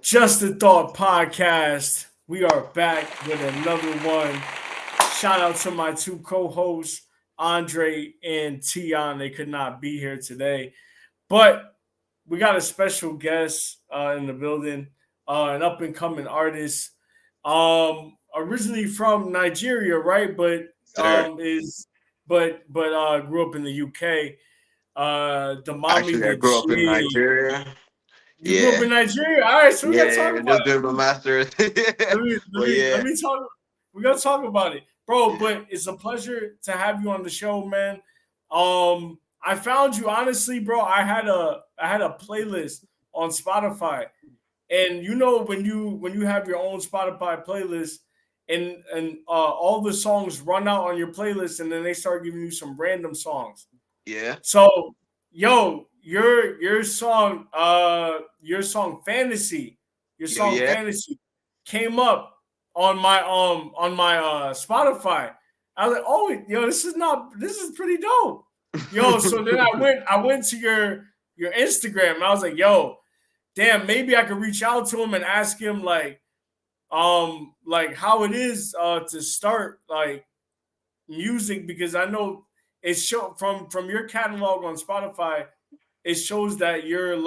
Just a Thought podcast. We are back with another one. Shout out to my two co-hosts, Andre and Tion. They could not be here today, but we got a special guest in the building, an up and coming artist, originally from Nigeria, right? But Sir, is but grew up in the UK. The mommy actually, I with grew up in G. Nigeria. You grew up Yeah, in Nigeria. All right, so we gotta talk yeah, about just it. doing my master's. Let me let But me let yeah, me talk. We gotta talk about it, bro. yeah, But it's a pleasure to have you on the show, man. I found you honestly, bro. I had a playlist on Spotify, and you know when you have your own Spotify playlist, and all the songs run out on your playlist, and then they start giving you some random songs. yeah, So, yo, your song Fantasy, your yeah, song yeah. Fantasy came up on my Spotify. I was like, oh, yo, this is pretty dope. Yo, so then I went to your Instagram and I was like, yo, damn, maybe I could reach out to him and ask him like how it is to start like music, because I know it show from your catalog on Spotify, it shows that you're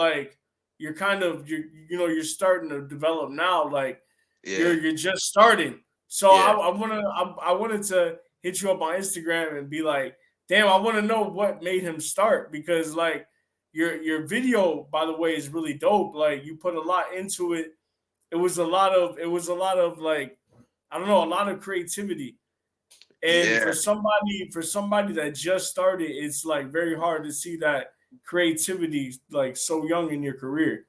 kind of you're starting to develop now, like you're Yeah, you're just starting. So I, yeah. I wanna I wanted to hit you up on Instagram and be like, damn, I want to know what made him start, because like your video, by the way, is really dope. Like you put a lot into it. It was a lot of like, I don't know, a lot of creativity. And for Yeah. somebody that just started, it's like very hard to see that creativity like so young in your career.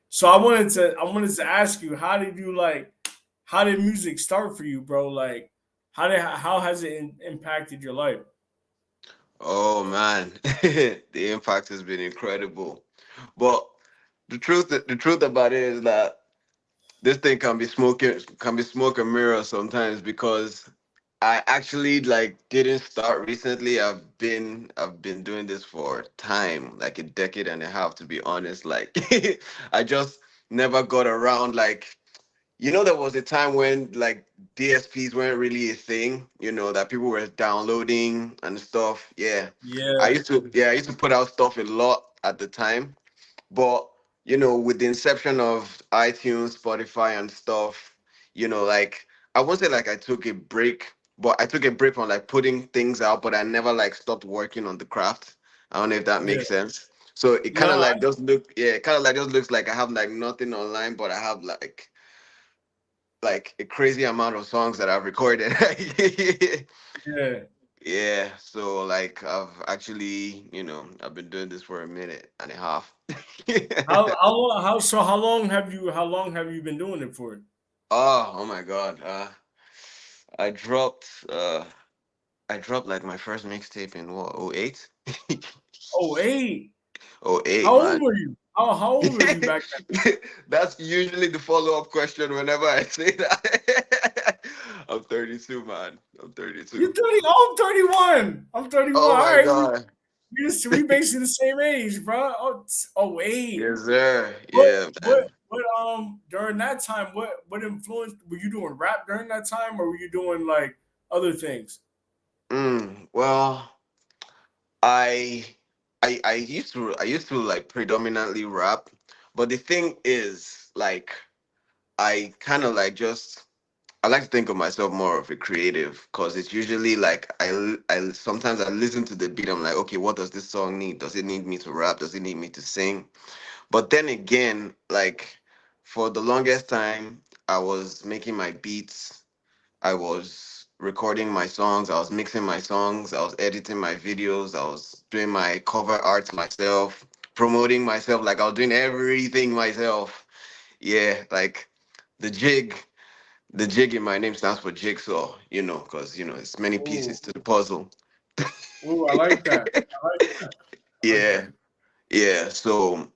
So I wanted to ask you, how did music start for you, bro? Like how has it impacted your life? Oh man, the impact has been incredible. But the truth about it is that this thing can be smoke and mirror sometimes, because I actually like didn't start recently. I've been doing this for time, like a decade and a half, to be honest. Like I just never got around. Like, there was a time when like DSPs weren't really a thing, that people were downloading and stuff. Yeah. I Yeah, used to yeah, I used to put out stuff a lot at the time. But with the inception of iTunes, Spotify, and stuff, like, I won't say like I took a break, but I took a break from like putting things out, but I never like stopped working on the craft. I don't know if that yeah. makes sense. So it kind of No, like just it kind of like just looks like I have like nothing online, but I have like a crazy amount of songs that I've recorded. yeah. Yeah, so like I've been doing this for a minute and a half. How long have you been doing it for? Oh my God. I dropped uh I dropped like my first mixtape in what, oh 08? Oh, eight. Oh eight, How old man. were you? How old were you back then? That's usually the follow-up question whenever I say that. I'm 32, man. I'm You're 32. 30. Oh, I'm 31. I'm 31. Oh All my right, God. we basically the same age, bro. Oh, eight. Yes, sir. What Yeah, what man. what during that time, what influence were you doing, rap during that time, or were you doing like other things? Well, I I used to like predominantly rap, but the thing is, like, I kind of like just I like to think of myself more of a creative, because it's usually like I sometimes I listen to the beat. I'm like, okay, what does this song need? Does it need me to rap? Does it need me to sing? But then again, like, for the longest time, I was making my beats. I was recording my songs. I was mixing my songs. I was editing my videos. I was doing my cover art myself, promoting myself. Like, I was doing everything myself. Yeah, like the jig. The jig in my name stands for jigsaw, because it's many Oh, pieces to the puzzle. oh, I like that. I like that. I like Yeah, that. yeah. So,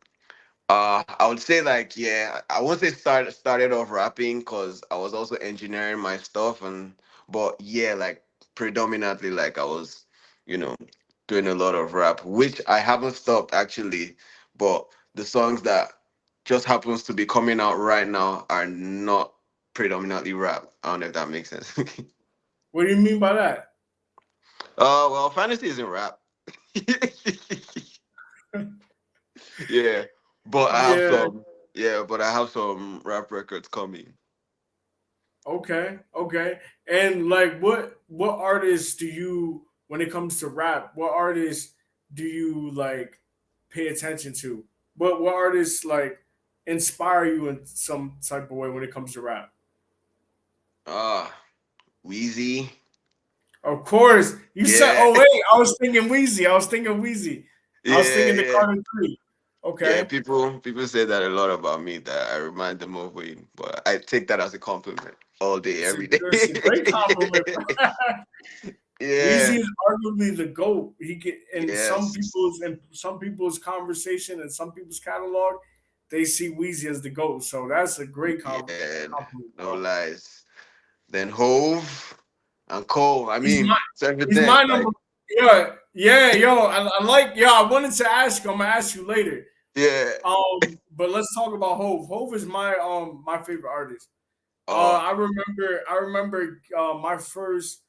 I would say, like, yeah, I won't say started off rapping, because I was also engineering my stuff, but yeah, like, predominantly, like, I was, you know, doing a lot of rap, which I haven't stopped actually. But the songs that just happens to be coming out right now are not predominantly rap. I don't know if that makes sense. What do you mean by that? Well, fantasy isn't rap. Yeah, but I have Yeah. some. Yeah, but I have some rap records coming. Okay. Okay. And like, what artists do you, when it comes to rap, what artists do you like pay attention to? What artists like inspire you in some type of way when it comes to rap? Ah, Wheezy. Of course. You said, Yeah, oh wait, I was thinking Wheezy. I was thinking Wheezy. I was yeah, thinking the yeah, Carter Three. yeah. Okay. People say that a lot about me. That I remind them of Wayne, but I take that as a compliment all day, every day. It's a great compliment. Weezy Yeah. is arguably the GOAT. He get Yes. in some people's conversation and some people's catalog, they see Weezy as the GOAT. So that's a great Yeah. compliment, No bro. lies. Then Hove and Cole. I He's my mean, it's he's my evident. number. Like, Yeah, yeah, yo. I like. Yeah, I wanted to ask you. I'm gonna ask you later. yeah. But let's talk about Hove. Hove is my favorite artist. Oh, I remember my first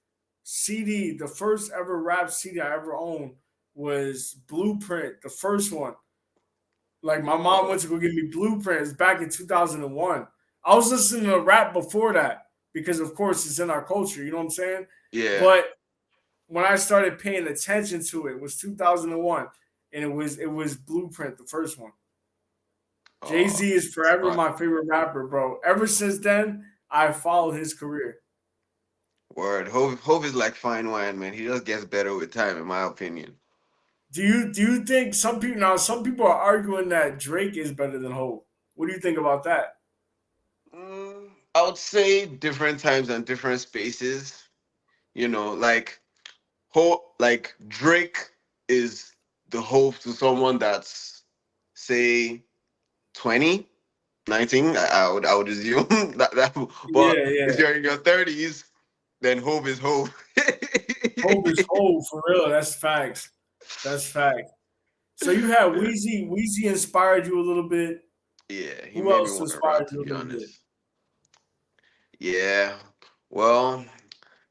CD, the first ever rap CD I ever owned was Blueprint, the first one. Like my mom oh, went to go get me Blueprints back in 2001. I was listening to rap before that because of course it's in our culture, you know what I'm saying? yeah. But when I started paying attention to it, was 2001 and it was Blueprint, the first one. Jay Oh, Z is forever smart. my favorite rapper, bro. Ever since then, I followed his career. Word. Hove is like fine wine, man. He just gets better with time, in my opinion. Do you think some people are arguing that Drake is better than Hov? What do you think about that? I would say different times and different spaces. Like like Drake is the hope to someone that's say 20, 19. I would assume that. But Yeah, if yeah. you're in your 30s, then hope is hope. Hov is Hov for real. That's facts. That's fact. So you had Yeah. Wheezy. Wheezy inspired you a little bit. Yeah, he Who made me else want to rap, inspired to you a be little bit? honest. Yeah. Well,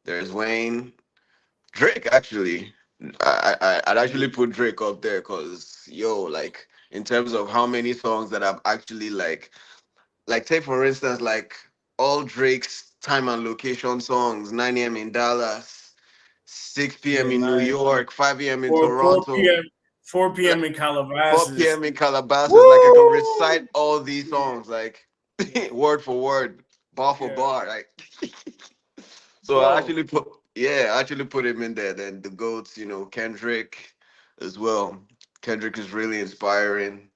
there's Wayne. Drake actually. I'd actually put Drake up there because yo, like in terms of how many songs that I've actually like take for instance, like all Drake's time and location songs, 9 a.m. in Dallas, 6 p.m. Yeah, in New nice. York, 5 a.m. in Four Toronto, p.m. 4 p.m. like in 4 Calabasas. p.m. in Calabasas. Like I can recite Woo! all these Yeah, songs like yeah, word for word, bar for yeah. bar. Like so I Bro, actually put yeah, I actually put him in there. Then the goats, Kendrick as well. Kendrick is really inspiring.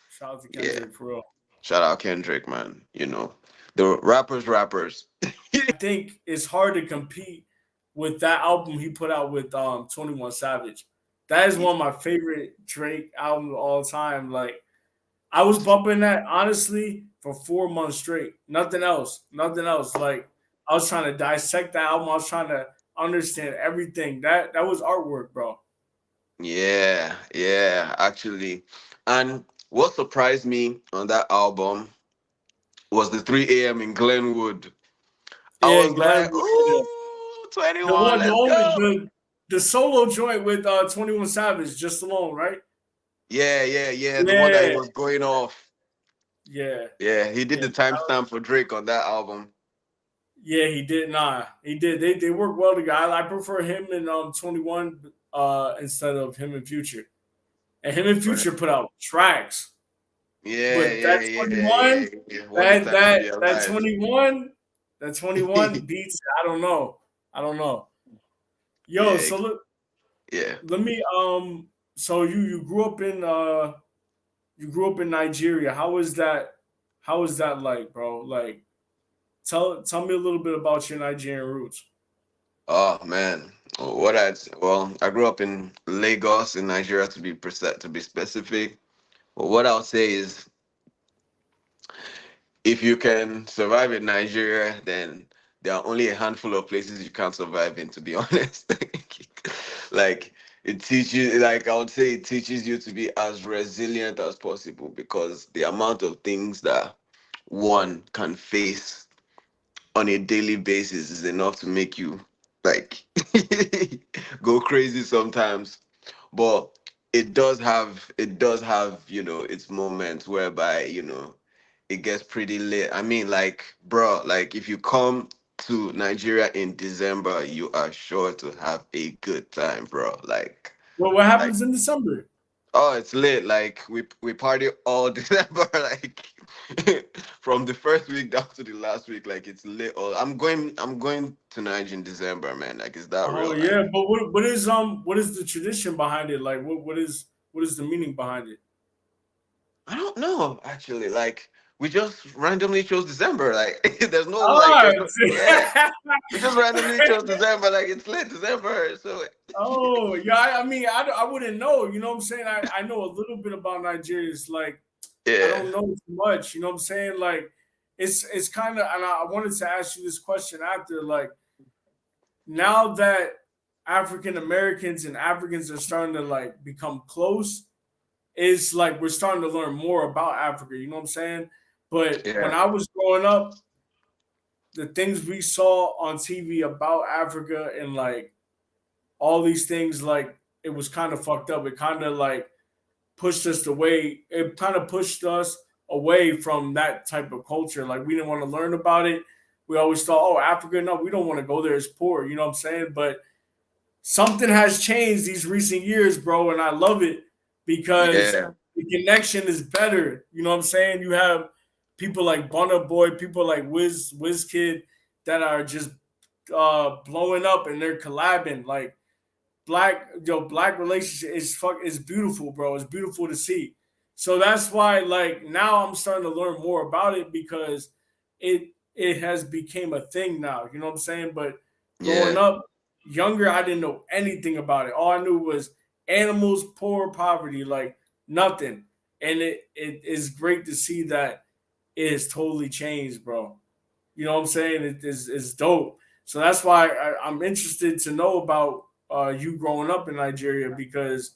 shout out to Yeah. Kendrick for real. Shout out Kendrick, man. The rappers. I think it's hard to compete with that album he put out with 21 Savage. That is one of my favorite Drake albums of all time. Like I was bumping that honestly for 4 months straight. Nothing else. Nothing else. Like I was trying to dissect that album. I was trying to understand everything. That was artwork, bro. Yeah, yeah, actually. And what surprised me on that album was the 3 a.m. in Glenwood. I Yeah, was and Glenn, like, yeah. ooh, The 21, one, the let's only go. the solo joint with 21 Savage just alone, right? Yeah, yeah, yeah. The one that he Yeah, was going off. yeah, Yeah, he did yeah. the timestamp for Drake on that album. Yeah, he did. Nah, he did. They work well together. I prefer him and 21 instead of him and Future. And him and Right. Future put out tracks. Yeah, But that yeah, yeah, yeah, 21, yeah. What a that time to that be that alive. 21, that 21 beats, I don't know. I don't know. Yo, Yeah, so look, yeah. let me so you grew up in Nigeria. How is that like, bro? Like tell me a little bit about your Nigerian roots. Oh man, I grew up in Lagos in Nigeria to be specific. But what I'll say is, if you can survive in Nigeria, then there are only a handful of places you can't survive in. To be honest, like it teaches, like I would say, it teaches you to be as resilient as possible, because the amount of things that one can face on a daily basis is enough to make you like go crazy sometimes. But it does have its moments whereby it gets pretty lit. I mean, like, bro, like if you come to Nigeria in December, you are sure to have a good time, bro. Well, what Like happens in December? oh, it's lit. Like we party all December, like from the first week down to the last week. Like it's lit. All I'm going to Nigeria in December, man. Like it's that Oh real. Like yeah, but what is the tradition behind it? Like what is the meaning behind it? I don't know actually. Like we just randomly chose December. Like Ah, there's no, yeah. We just randomly chose December. Like it's lit December. So oh yeah. I mean, I wouldn't know. You know what I'm saying? I know a little bit about Nigeria. It's like I yeah, don't know too much. You know what I'm saying? Like it's kind of, and I wanted to ask you this question after, like now that African Americans and Africans are starting to like become close, it's like we're starting to learn more about Africa. You know what I'm saying? But when yeah, I was growing up, the things we saw on TV about Africa and like all these things, like it was kind of fucked up. It kind of like pushed us away. It kind of pushed us away from that type of culture. Like we didn't want to learn about it. We always thought, oh, Africa, no, we don't want to go there. It's poor. You know what I'm saying? But something has changed these recent years, bro, and I love it because yeah, the connection is better. You know what I'm saying? You have people like Burna Boy, people like Wiz Kid that are just blowing up and they're collabing. Like black relationship is beautiful, bro. It's beautiful to see. So that's why like now I'm starting to learn more about it because it has became a thing now. You know what I'm saying? But growing yeah, up younger, I didn't know anything about it. All I knew was animals, poor, poverty, like nothing. And it is great to see that it has totally changed, bro. You know what I'm saying? It's dope. So that's why I'm interested to know about you growing up in Nigeria because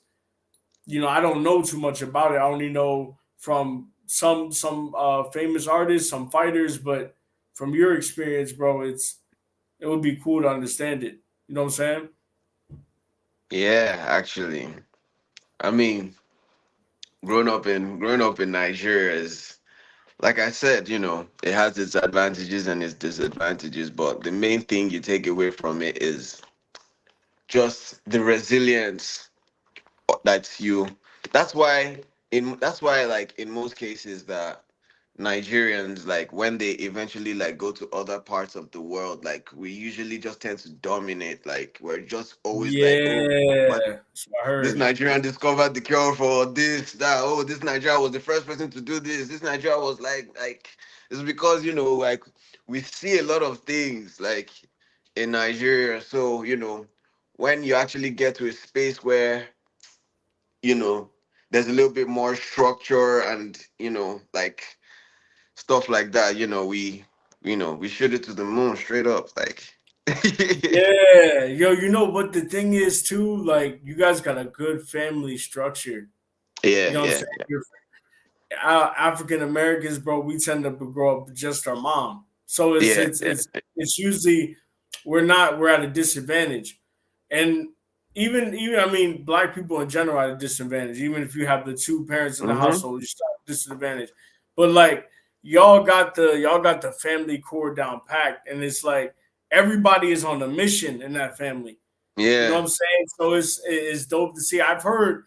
I don't know too much about it. I only know from some famous artists, some fighters, but from your experience, bro, it would be cool to understand it. You know what I'm saying? yeah. Actually, I mean, growing up in Nigeria is, like I said, it has its advantages and its disadvantages, but the main thing you take away from it is just the resilience that you that's why like in most cases that Nigerians, like when they eventually like go to other parts of the world, like we usually just tend to dominate. Like we're just always like, oh, but Yeah, that's what I this heard. Nigerian discovered the cure for this, that. Oh, this Nigerian was the first person to do this. This Nigerian was like it's because like we see a lot of things like in Nigeria. So when you actually get to a space where you know there's a little bit more structure and like stuff like that. We shoot it to the moon straight up. Like Yeah, yo, you know what the thing is too? Like, you guys got a good family structure. You yeah, know what I'm yeah, saying? African Americans, bro, we tend to grow up with just our mom. So it's yeah, it's yeah. it's it's usually we're at a disadvantage. And even I mean black people in general are at a disadvantage. Even if you have the two parents in the Mm-hmm. household, you're still at a disadvantage. But like y'all got the family core down packed and it's like everybody is on a mission in that family. You know what Yeah, I'm saying? So it's dope to see. I've heard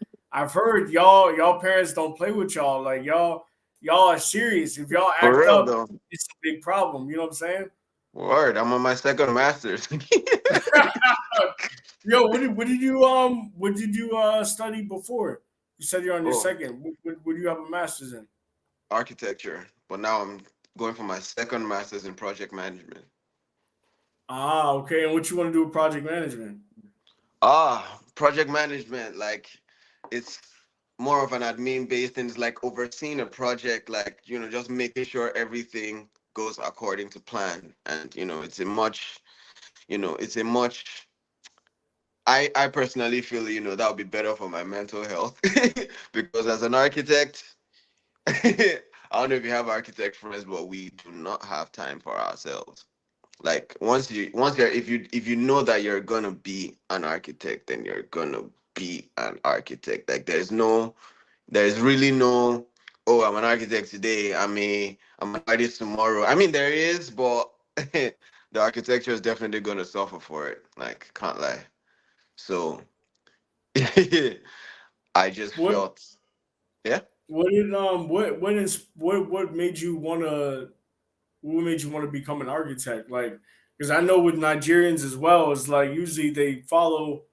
y'all parents don't play with y'all. Like y'all are serious. If y'all for act real up, though. it's a big problem. You know what I'm saying? Word. I'm on my second master's. Yo, what did you study before? You said you're on your Oh, second. What do you have a master's in? architecture. But now I'm going for my second master's in project management. Ah, okay. And what you want to do with project management? Project management, like it's more of an admin based thing. It's like overseeing a project, like, just making sure everything goes according to plan. And, it's a much I personally feel, that would be better for my mental health. Because as an architect, I don't know if you have architect friends, but we do not have time for ourselves. Like once you're if you know that you're gonna be an architect, then you're gonna be an architect. Like there's really no, oh, I'm an architect today, I'm an artist tomorrow. I mean, there is, but the architecture is definitely gonna suffer for it. Like, can't lie. So I just What felt, yeah. what did what made you wanna what made you want to become an architect? Like, because I know with Nigerians as well, it's like usually they follow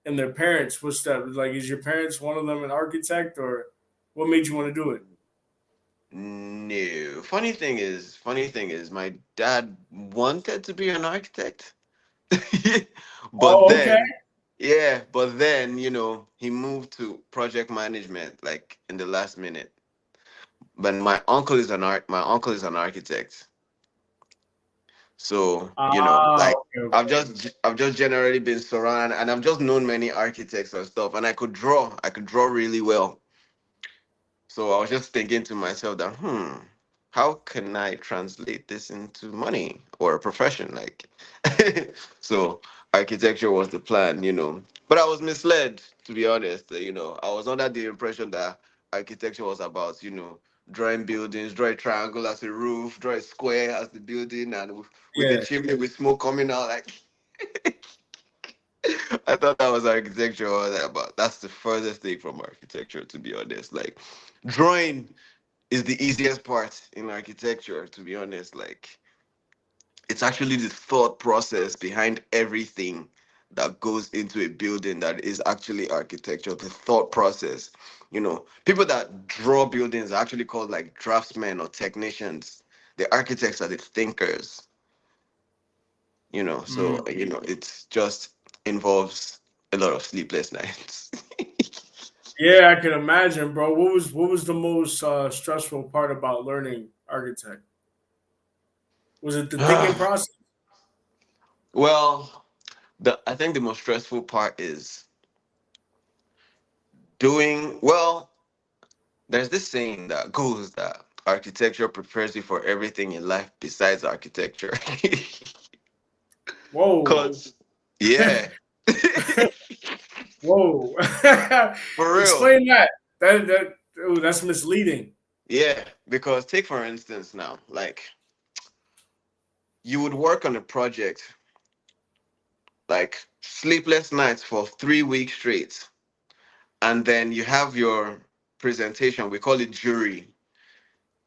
in their parents' footsteps. Like, is your parents one of them an architect, or what made you want to do it? No. Funny thing is, my dad wanted to be an architect. But Oh, okay. then, yeah, but then, he moved to project management like in the last minute. But my uncle is an architect. So, Ah, like okay, okay. I've just generally been surrounded, and I've just known many architects and stuff, and I could draw really well. So I was just thinking to myself that, how can I translate this into money or a profession? Like, so architecture was the plan. But I was misled, to be honest. I was under the impression that architecture was about, drawing buildings, draw a triangle as a roof, draw a square as the building, and with a Yeah, chimney with smoke coming out. Like, I thought that was architecture, all that, but that's the furthest thing from architecture, to be honest. Like, drawing is the easiest part in architecture, to be honest. Like, it's actually the thought process behind everything that goes into a building that is actually architecture. The thought process. People that draw buildings are actually called like draftsmen or technicians. The architects are the thinkers. mm. So it's just involves a lot of sleepless nights. Yeah. I can imagine, bro. What was the most stressful part about learning architect? Was it the thinking process? Well, I think the most stressful part is doing well. There's this saying that goes that architecture prepares you for everything in life besides architecture. Whoa, Cause yeah, whoa. for real. Explain that. That's misleading. Yeah, because take for instance now, like you would work on a project like sleepless nights for 3 weeks straight, and then you have your presentation. We call it jury.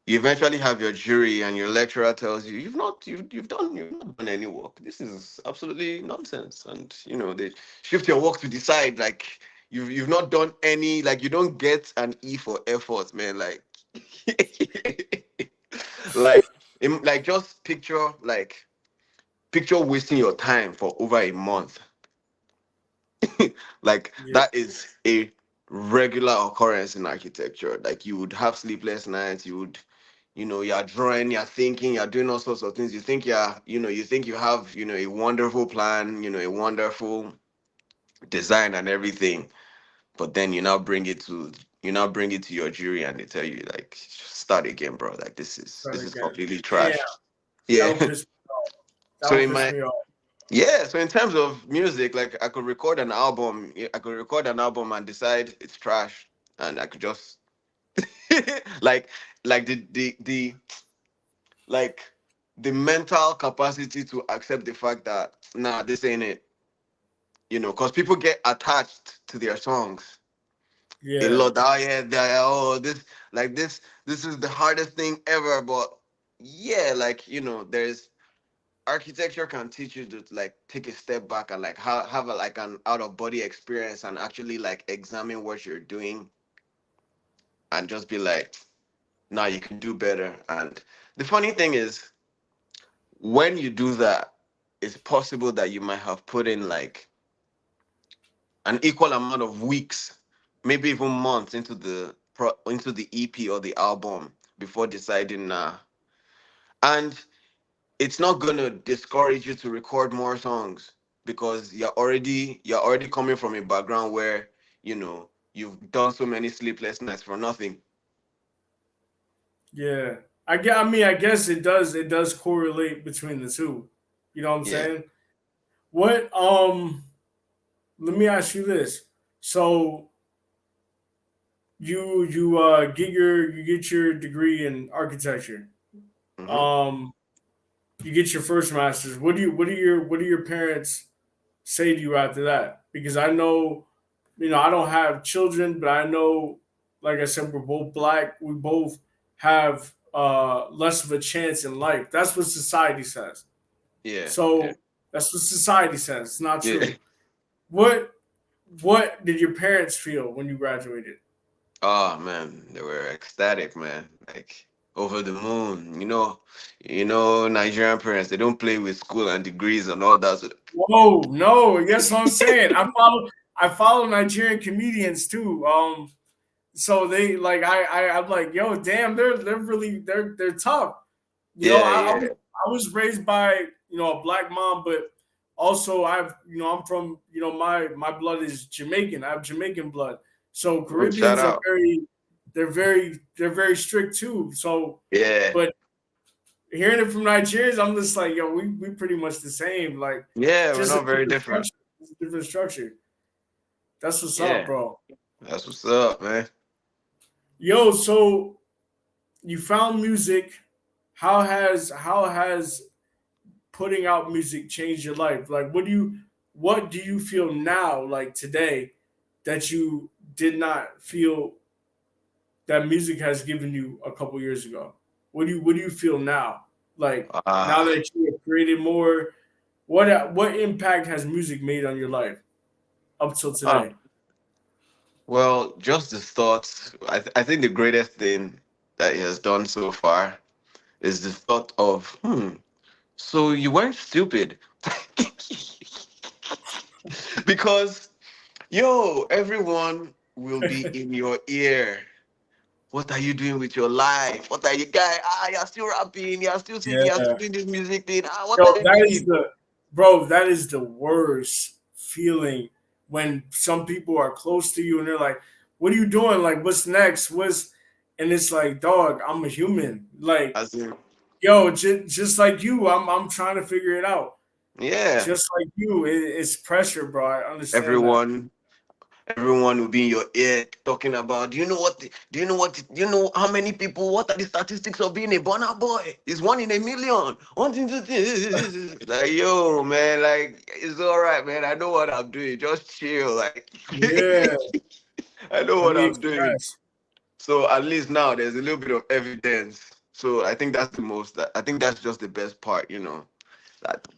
You eventually have your jury, and your lecturer tells you you've not done any work. This is absolutely nonsense. And they shift your work to the side. Like, you've not done any, like, you don't get an E for effort, man. Like, like just picture wasting your time for over a month. Like, Yeah, that is a regular occurrence in architecture. Like, you would have sleepless nights. You're drawing, you're thinking, you're doing all sorts of things. You think you have, a wonderful plan, a wonderful design and everything. But then you now bring it to your jury, and they tell you, like, start again, bro. Like, this is start this is again. completely Damn, trash. that Yeah. would piss me off. That So would in piss my me off. yeah, so in terms of music, like, I could record an album and decide it's trash, and I could just like the like the mental capacity to accept the fact that, nah, this ain't it. Because people get attached to their songs a Yeah, lot. Oh yeah, this is the hardest thing ever. But yeah, like, there's architecture can teach you to, like, take a step back and, like, have a, like, an out of body experience, and actually, like, examine what you're doing, and just be like, nah, you can do better. And the funny thing is, when you do that, it's possible that you might have put in, like, an equal amount of weeks, maybe even months into the EP or the album before deciding, nah. And it's not gonna discourage you to record more songs, because you're already coming from a background where you've done so many sleepless nights for nothing. Yeah. I guess it does correlate between the two. You know what I'm Yeah. saying? What let me ask you this. So you get your degree in architecture. Hmm. Um you get your first masters. What do your parents say to you after that? Because I know, I don't have children, but I know, like I said, we're both black. We both have less of a chance in life. That's what society says. Yeah. Yeah. So that's what society says. It's not Yeah. true. What what did your parents feel when you graduated? Oh man, they were ecstatic, man. Like over the moon. Nigerian parents, they don't play with school and degrees and all that. So, Whoa, no, guess what I'm saying. I follow Nigerian comedians too. So they like I'm like, yo, damn, they're tough. yeah, I yeah. was raised by a black mom, but also I'm from my blood is Jamaican. I have Jamaican blood. So Shout Caribbeans are out. they're very strict too. So, Yeah. but hearing it from Nigerians, I'm just like, yo, we pretty much the same. Like Yeah, we're just a not very different different. structure. It's a different structure. That's what's up, Yeah. bro. That's what's up, man. Yo, so you found music. How has putting out music changed your life? Like, what do you feel now, like today, that you did not feel that music has given you a couple years ago? What do you feel now? Like now Ah, that you have created more, what impact has music made on your life up till ah. today? Well, just the thoughts. I think the greatest thing that he has done so far is the thought of, so you weren't stupid. Because, yo, everyone will be in your ear. What are you doing with your life? What are you, guy? You're still rapping, you're still singing, you're still Yeah. doing this music thing. What Yo, are you that is doing? the bro, that is the worst feeling when some people are close to you and they're like, "What are you doing? Like, what's next? What's?" And it's like, "Dog, I'm a human. Like, As in, yo, just like you, I'm trying to figure it out. yeah, Just like you, it's pressure, bro. I understand that. everyone everyone will be in your ear talking about, do you know how many people, what are the statistics of being a Burna Boy? It's 1 in a million. One thing to like, yo, man, like, it's all right, man. I know what I'm doing. Just chill. Like, Yeah, I know let what me I'm doing. express. So at least now there's a little bit of evidence. So I think I think that's just the best part,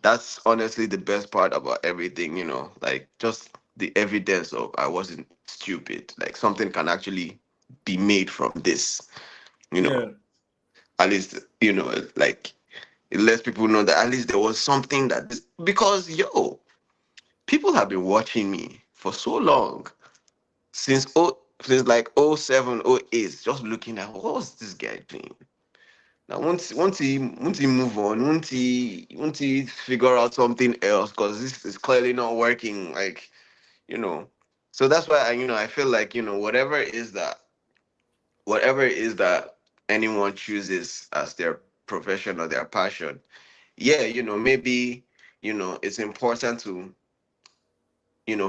that's honestly the best part about everything, like just the evidence of I wasn't stupid. Like something can actually be made from this, you know. Yeah, At least, like it lets people know that at least there was something because people have been watching me for so long since like 07, 08, just looking at what's this guy doing. Now, once he move on, once he figure out something else, because this is clearly not working, like, you know. So that's why I feel like, whatever it is that anyone chooses as their profession or their passion, yeah, maybe, it's important to,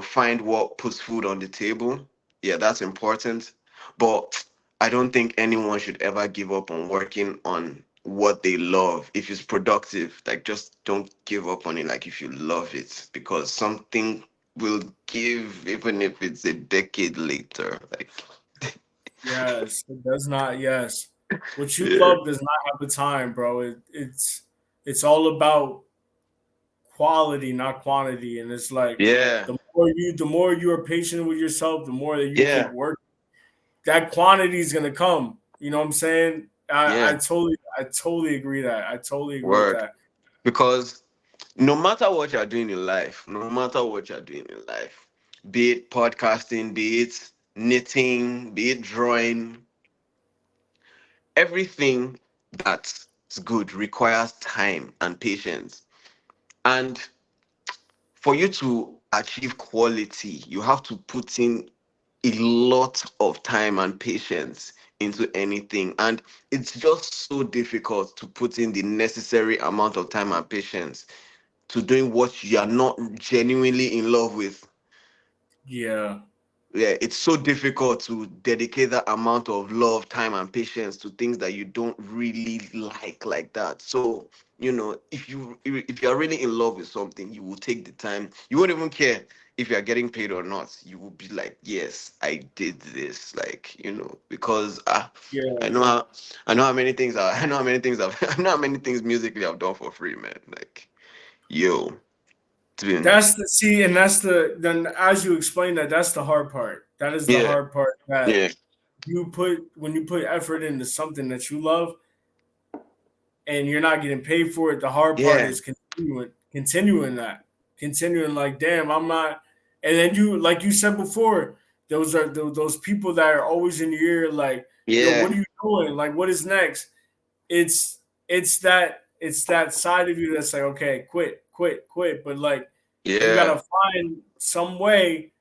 find what puts food on the table. Yeah, that's important. But I don't think anyone should ever give up on working on what they love. If it's productive, like, just don't give up on it. Like, if you love it, because something will give, even if it's a decade later. Like, yes, it does not. Yes, what you yeah, love does not have the time, bro. It's all about quality, not quantity. And it's like yeah, the more you are patient with yourself, the more that you keep yeah, working, that quantity is gonna come. You know what I'm saying? I yeah. totally agree with Word. that. Because no matter what you're doing in life, no matter what you're doing in life, be it podcasting, be it knitting, be it drawing, everything that's good requires time and patience. And for you to achieve quality, you have to put in a lot of time and patience into anything. And it's just so difficult to put in the necessary amount of time and patience to doing what you are not genuinely in love with. Yeah. Yeah, it's so difficult to dedicate that amount of love, time, and patience to things that you don't really like that. So, if you're really in love with something, you will take the time. You won't even care if you're getting paid or not. You will be like, yes, I did this, like, because I Yeah. know how I know how many things I know how many things I know how many things musically I've done for free, man. Like, yo, it's been That's the see, and that's the then as you explain that, that's the hard part. That is the yeah, hard part that yeah, you put when you put effort into something that you love and you're not getting paid for it. The hard part yeah, is continuing that, continuing like, damn, I'm not. And then you, like you said before, those are those people that are always in your ear, like, yo, yeah, what are you doing? Like, what is next? It's it's that side of you that's like, okay, quit, quit, quit. But like, you yeah, gotta find some way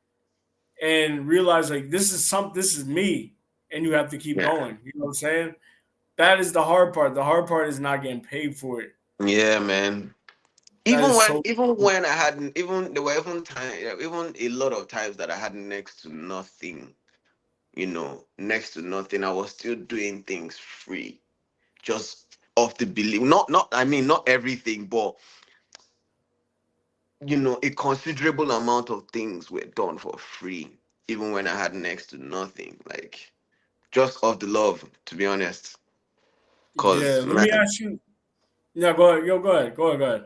and realize like this is me, and you have to keep yeah. going. You know what I'm saying? That is the hard part. The hard part is not getting paid for it. Yeah, man. That Even is when so even when I hadn't even there were even time even a lot of times that I had next to nothing, next to nothing, I was still doing things free. Just off the belief. Not I mean not everything, but a considerable amount of things were done for free, even when I had next to nothing. Like just off the love, to be honest. yeah. Cause Let me man. ask you. Yeah, go ahead. Yo, go ahead. Go ahead. Go ahead.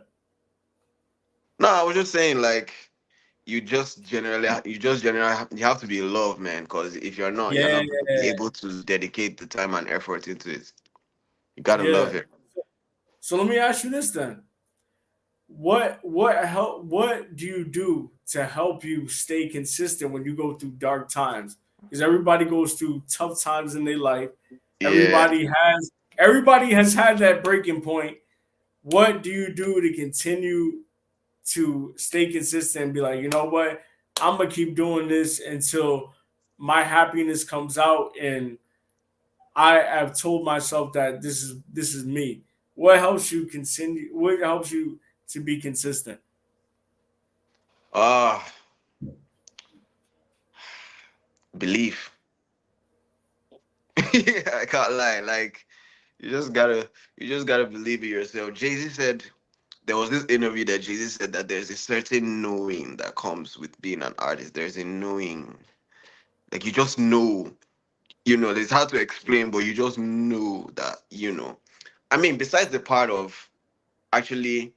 No, I was just saying like you just generally you have to be in love, man, because if you're Yeah, not going to be able to dedicate the time and effort into it. You gotta love yeah. it. So let me ask you this then. What do you do to help you stay consistent when you go through dark times? Because everybody goes through tough times in their life. Yeah. Everybody has had that breaking point. What do you do to continue to stay consistent and be like, you know what? I'm gonna keep doing this until my happiness comes out and I have told myself that this is me. What helps you continue? What helps you to be consistent? Ah, belief. Yeah, I can't lie. Like you just gotta you just gotta believe in yourself. Jay-Z said there was this interview that Jay-Z said that there's a certain knowing that comes with being an artist. There's a knowing. Like you just know. It's hard to explain, but you just know that. I mean, besides the part of actually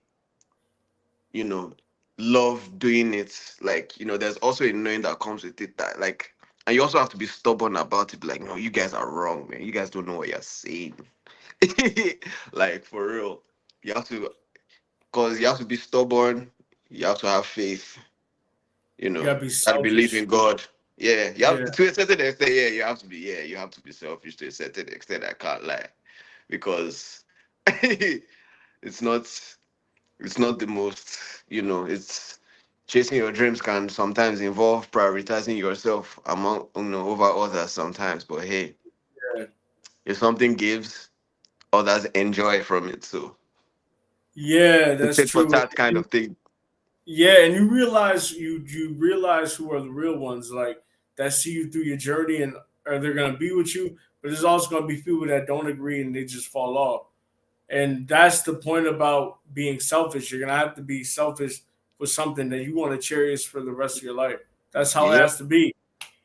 you know, love doing it. Like, there's also a knowing that comes with it that like and you also have to be stubborn about it, like, no, you guys are wrong, man. You guys don't know what you're saying. Like for real. You have to because you have to be stubborn, you have to have faith, You gotta be you gotta believe in selfish. God. Yeah, you have Yeah, to a certain extent, you have to be selfish to a certain extent, I can't lie. Because it's not it's not the most it's chasing your dreams can sometimes involve prioritizing yourself among over others sometimes, but hey, yeah, if something gives, others enjoy from it, so yeah. it's That's tit for true. tat kind And of thing. yeah, and you realize who are the real ones, like that see you through your journey and are they're gonna be with you. But there's also gonna be people that don't agree and they just fall off. And that's the point about being selfish. You're gonna have to be selfish for something that you want to cherish for the rest of your life. That's how it Yep. has to be.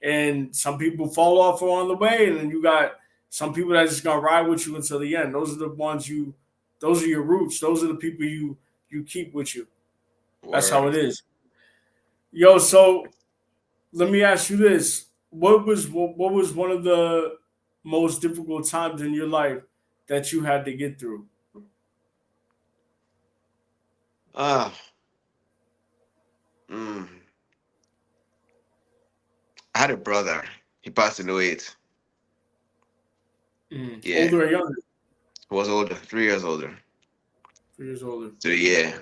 And some people fall off along the way, and then you got some people that just gonna ride with you until the end. Those are the ones you. Those are your roots. Those are the people you keep with you. That's how it Word. is. Yo, so let me ask you this: what was one of the most difficult times in your life that you had to get through? ah mm. I had a brother. He passed in '08. Yeah, Older or younger? he was older, 3 years older. 3 years older. So yeah,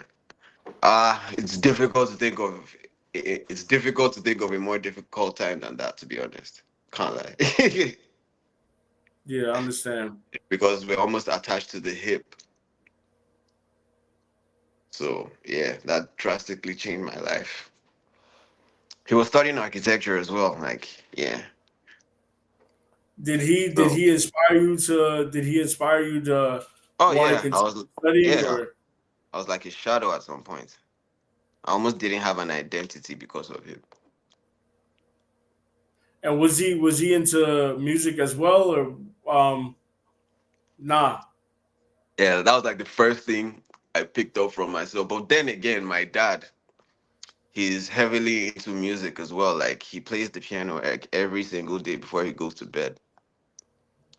It's difficult to think of. It's difficult to think of a more difficult time than that. To be honest, can't lie, Yeah, I understand. because we're almost attached to the hip. So yeah, that drastically changed my life. He was studying architecture as well. Like yeah. Did So he inspire you to oh want to yeah, continue studying yeah, or I was like his shadow at some point. I almost didn't have an identity because of him. and was he into music as well or nah? Yeah, that was like the first thing I picked up from myself. But then again, my dad, he's heavily into music as well. Like he plays the piano like every single day before he goes to bed.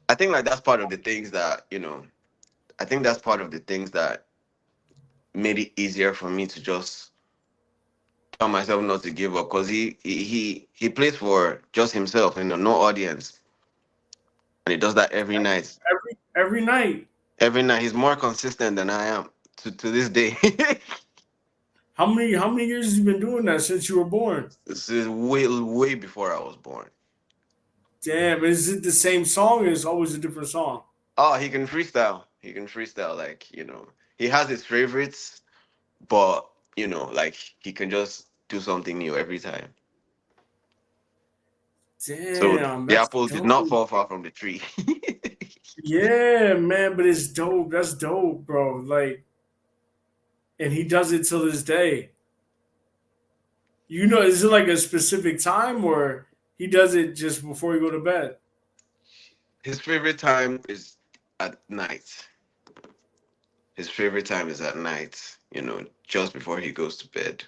I think like that's part of the things that, I think that's part of the things that made it easier for me to just tell myself not to give up, because he plays for just himself, no audience. And he does that every night. Every night. Every night he's more consistent than I am to this day. How many years has he been doing that since you were born? This is way before I was born. Damn, is it the same song or is it always a different song? Oh, he can freestyle. He can freestyle. Like, he has his favorites, but, like, he can just do something new every time. So Damn, the that's apple did dope. not fall far from the tree. Yeah, man, but it's dope. That's dope, bro. Like, and he does it till this day. You know, is it like a specific time or he does it just before you go to bed? His favorite time is at night. His favorite time is at night, just before he goes to bed.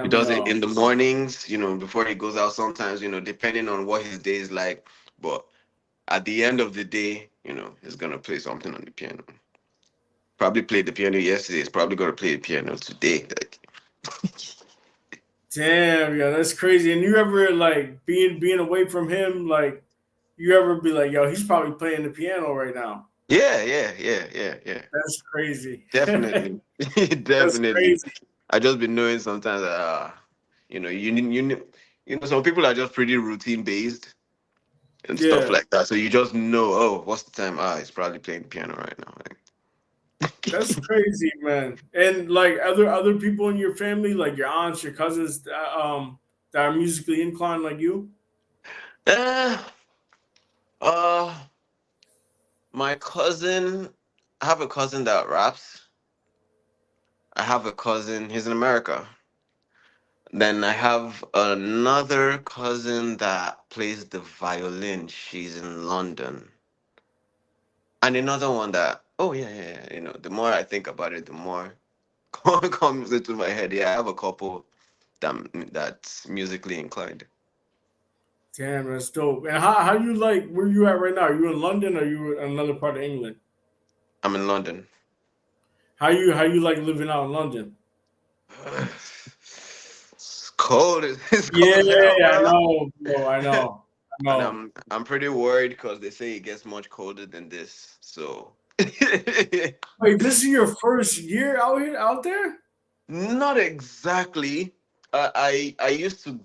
He Damn, does it yo. in the mornings, before he goes out sometimes, depending on what his day is like. But at the end of the day, he's gonna play something on the piano. Probably played the piano yesterday. He's probably gonna play the piano today. Like, Damn, yeah, that's crazy. And you ever like being away from him, like you ever be like, yo, he's probably playing the piano right now. yeah, yeah, yeah, yeah, yeah. That's crazy. Definitely, That's definitely. crazy. I just been knowing sometimes that some people are just pretty routine based and stuff Yeah, like that. So you just know, oh, what's the time? He's probably playing the piano right now. that's crazy, man. And like other people in your family, like your aunts, your cousins, that are musically inclined like you. Uh, uh, my cousin, I have a cousin that raps. I have a cousin, he's in America. Then I have another cousin that plays the violin. She's in London. And another one that, oh yeah, yeah, yeah. The more I think about it, the more comes into my head. Yeah, I have a couple that's musically inclined. Damn, that's dope. And how you like where you at right now? Are you in London or are you in another part of England? I'm in London. How you like living out in London? It's cold. It's Yeah, cold as hell, I bro. know, bro. I know. I And know. I'm pretty worried because they say it gets much colder than this. So Wait, this is your first year out here out there? not exactly. I used to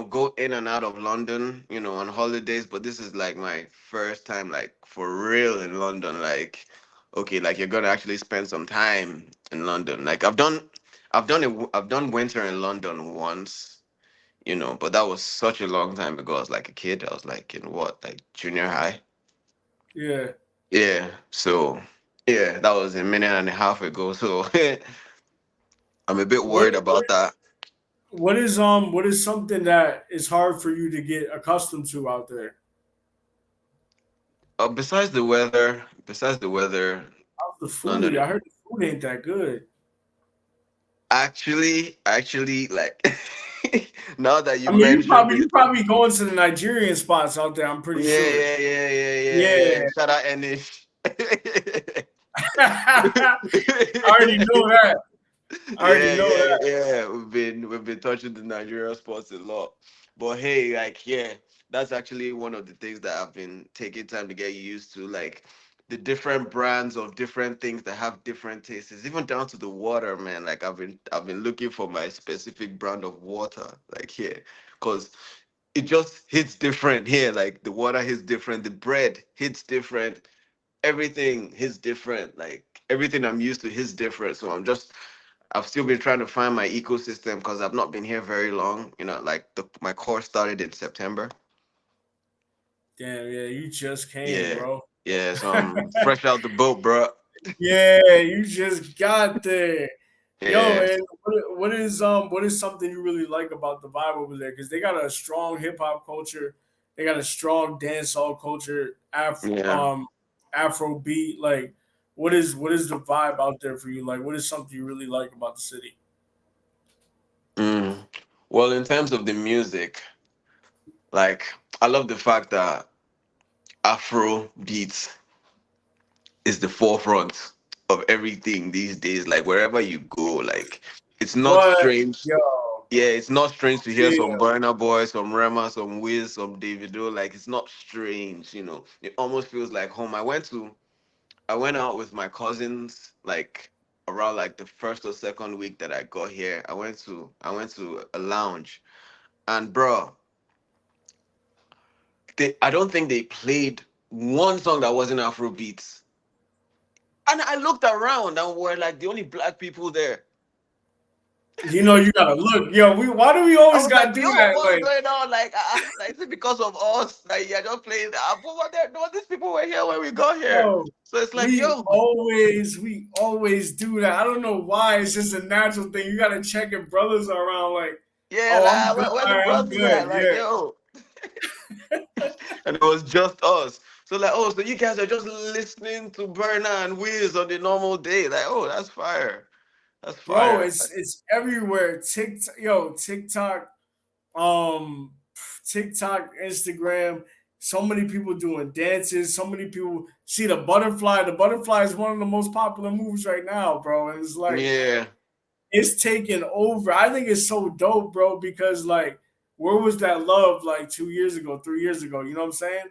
go in and out of London on holidays, but this is like my first time like for real in London. Like okay, like you're gonna actually spend some time in London. Like I've done winter in London once, but that was such a long time ago. I was like a kid. I was like in what, like junior high. Yeah. Yeah, so yeah, that was a minute and a half ago. So I'm a bit What worried about that. what is something that is hard for you to get accustomed to out there? Besides the weather, How's the food? London. I heard the food ain't that good. Actually, like now that you I mean, mentioned it, you probably going to the Nigerian spots out there. I'm pretty yeah, sure. yeah, yeah, yeah, yeah, Yeah, yeah. Shout out Enish. I already know that. I already Yeah, know yeah, that. yeah. We've been touching the Nigerian sports a lot. But hey, like, yeah, that's actually one of the things that I've been taking time to get used to. Like the different brands of different things that have different tastes, even down to the water, man. Like I've been looking for my specific brand of water, like here, because it just hits different here. Like the water hits different, the bread hits different, everything hits different. Like everything I'm used to hits different. So I've still been trying to find my ecosystem because I've not been here very long. Like my course started in September. Damn, yeah, you just came, Yeah, bro. yeah. So I'm fresh out the boat, bro. Yeah, you just got there. Yo, Yeah. and what is something you really like about the vibe over there? Because they got a strong hip hop culture, they got a strong dancehall culture, Yeah. Afro beat. Like, what is the vibe out there for you? Like, what is something you really like about the city? Mm. Well, in terms of the music, like I love the fact that Afro beats is the forefront of everything these days. Like wherever you go, like it's not What? strange. Yo, Yeah, it's not strange to hear some yeah. Burna Boy, some Rema, some Wiz, some Davido. Like it's not strange. It almost feels like home. I went out with my cousins like around like the first or second week that I got here. I went to a lounge, and bro, I don't think they played one song that wasn't Afro beats. And I looked around and we're like the only black people there. You gotta look. Yo, why do we I always was like, gotta do yo, that? what's Like, going on? Like, is it because of us? Like, you're just playing. But what no, these people were here when we got here. yo, So it's like, we yo, always we always do that. I don't know why. It's just a natural thing. You gotta check if brothers are around. Like, yeah, oh, I'm like, good. where All the right, I'm brothers good. at? Like, Yeah, yo. And it was just us. So, like, oh, so you guys are just listening to Burna and Wiz on the normal day. Like, oh, that's fire. That's bro, fire. it's everywhere. TikTok, um, TikTok, Instagram. So many people doing dances. So many people see the butterfly. The butterfly is one of the most popular moves right now, bro. And it's like Yeah. it's taken over. I think it's so dope, bro, because like, where was that love like 2 years ago, 3 years ago? You know what I'm saying?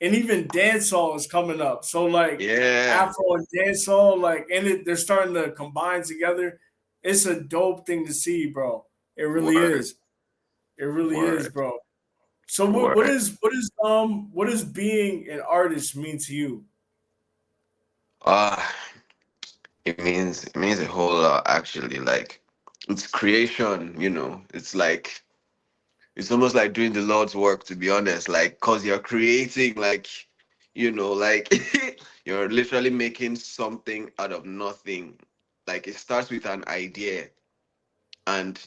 And even dancehall is coming up. So like Yeah. Afro and dancehall, like, and they're starting to combine together. It's a dope thing to see, bro. It really Word. is. It really is, Word. bro. So what Word. is what does being an artist mean to you? Uh, it means a whole lot actually. Like it's creation, It's like it's almost like doing the Lord's work, to be honest. Like, cause you're creating, like, like you're literally making something out of nothing. Like, it starts with an idea, and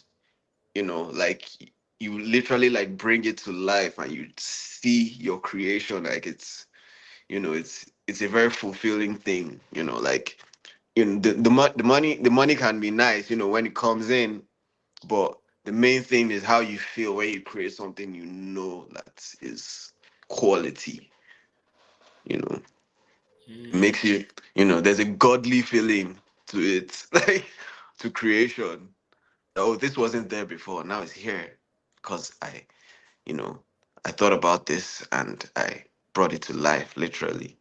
like you literally like bring it to life, and you see your creation. Like, it's a very fulfilling thing. Like, the money can be nice, when it comes in, but the main thing is how you feel when you create something that is quality. You know, it makes you, there's a godly feeling to it, like to creation. Oh, this wasn't there before. Now it's here because you know, I thought about this and I brought it to life, literally.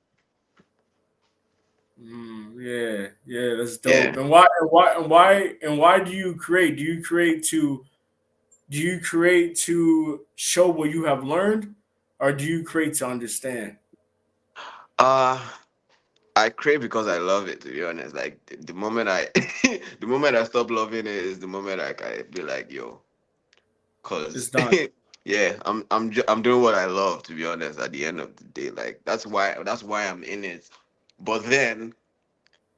Yeah, yeah, that's dope. Yeah. And why do you create? Do you create to show what you have learned, or do you create to understand? Uh I crave because I love it. To be honest, like the moment I, the moment I stop loving it is the moment I be like, yo, It's cause done. yeah, I'm doing what I love. To be honest, at the end of the day, like that's why I'm in it. But then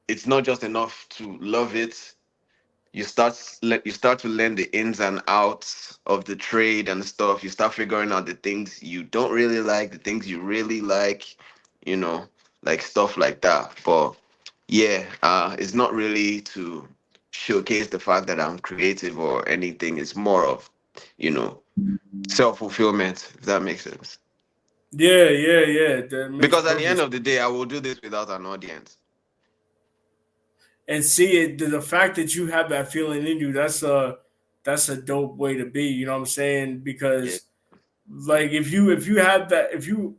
it's not just enough to love it. You start to learn the ins and outs of the trade and stuff. You start figuring out the things you don't really like, the things you really like, you know, like stuff like that. But yeah, it's not really to showcase the fact that I'm creative or anything. It's more of, you know, self-fulfillment, if that makes sense. Yeah, yeah, yeah. That makes Because at the end perfect. of the day, I will do this without an audience. And see it, the fact that you have that feeling in you, that's a dope way to be. You know what I'm saying? Yeah. Because like if you have that, if you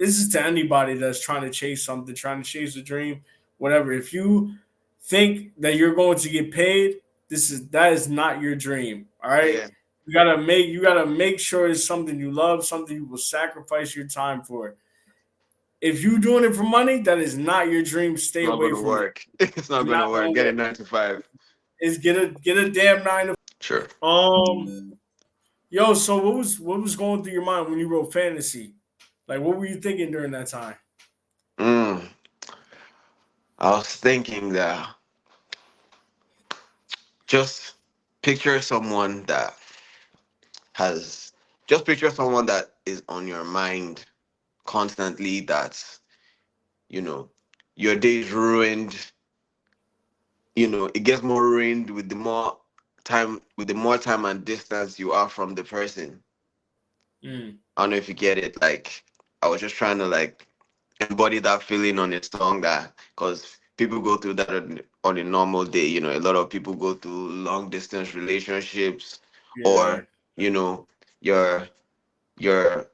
this is to anybody that's trying to chase something, trying to chase a dream, whatever. If you think that you're going to get paid, that is not your dream. All right. Yeah, You gotta make sure it's something you love, something you will sacrifice your time for. If you doing it for money, that is not your dream. Stay not away gonna from it. work. It's not Not gonna work. gonna Get a work. 9 to 5. Is get a damn nine to Sure. yo. So what was going through your mind when you wrote fantasy? Like what were you thinking during that time? Mm, I was thinking that just picture someone that has just picture someone that is on your mind constantly. That's you know your day's ruined. It gets more ruined with the more time and distance you are from the person. Mm, I don't know if you get it. Like I was just trying to like embody that feeling on a song, that because people go through that on a normal day. A lot of people go through long distance relationships, yeah. or you know, your your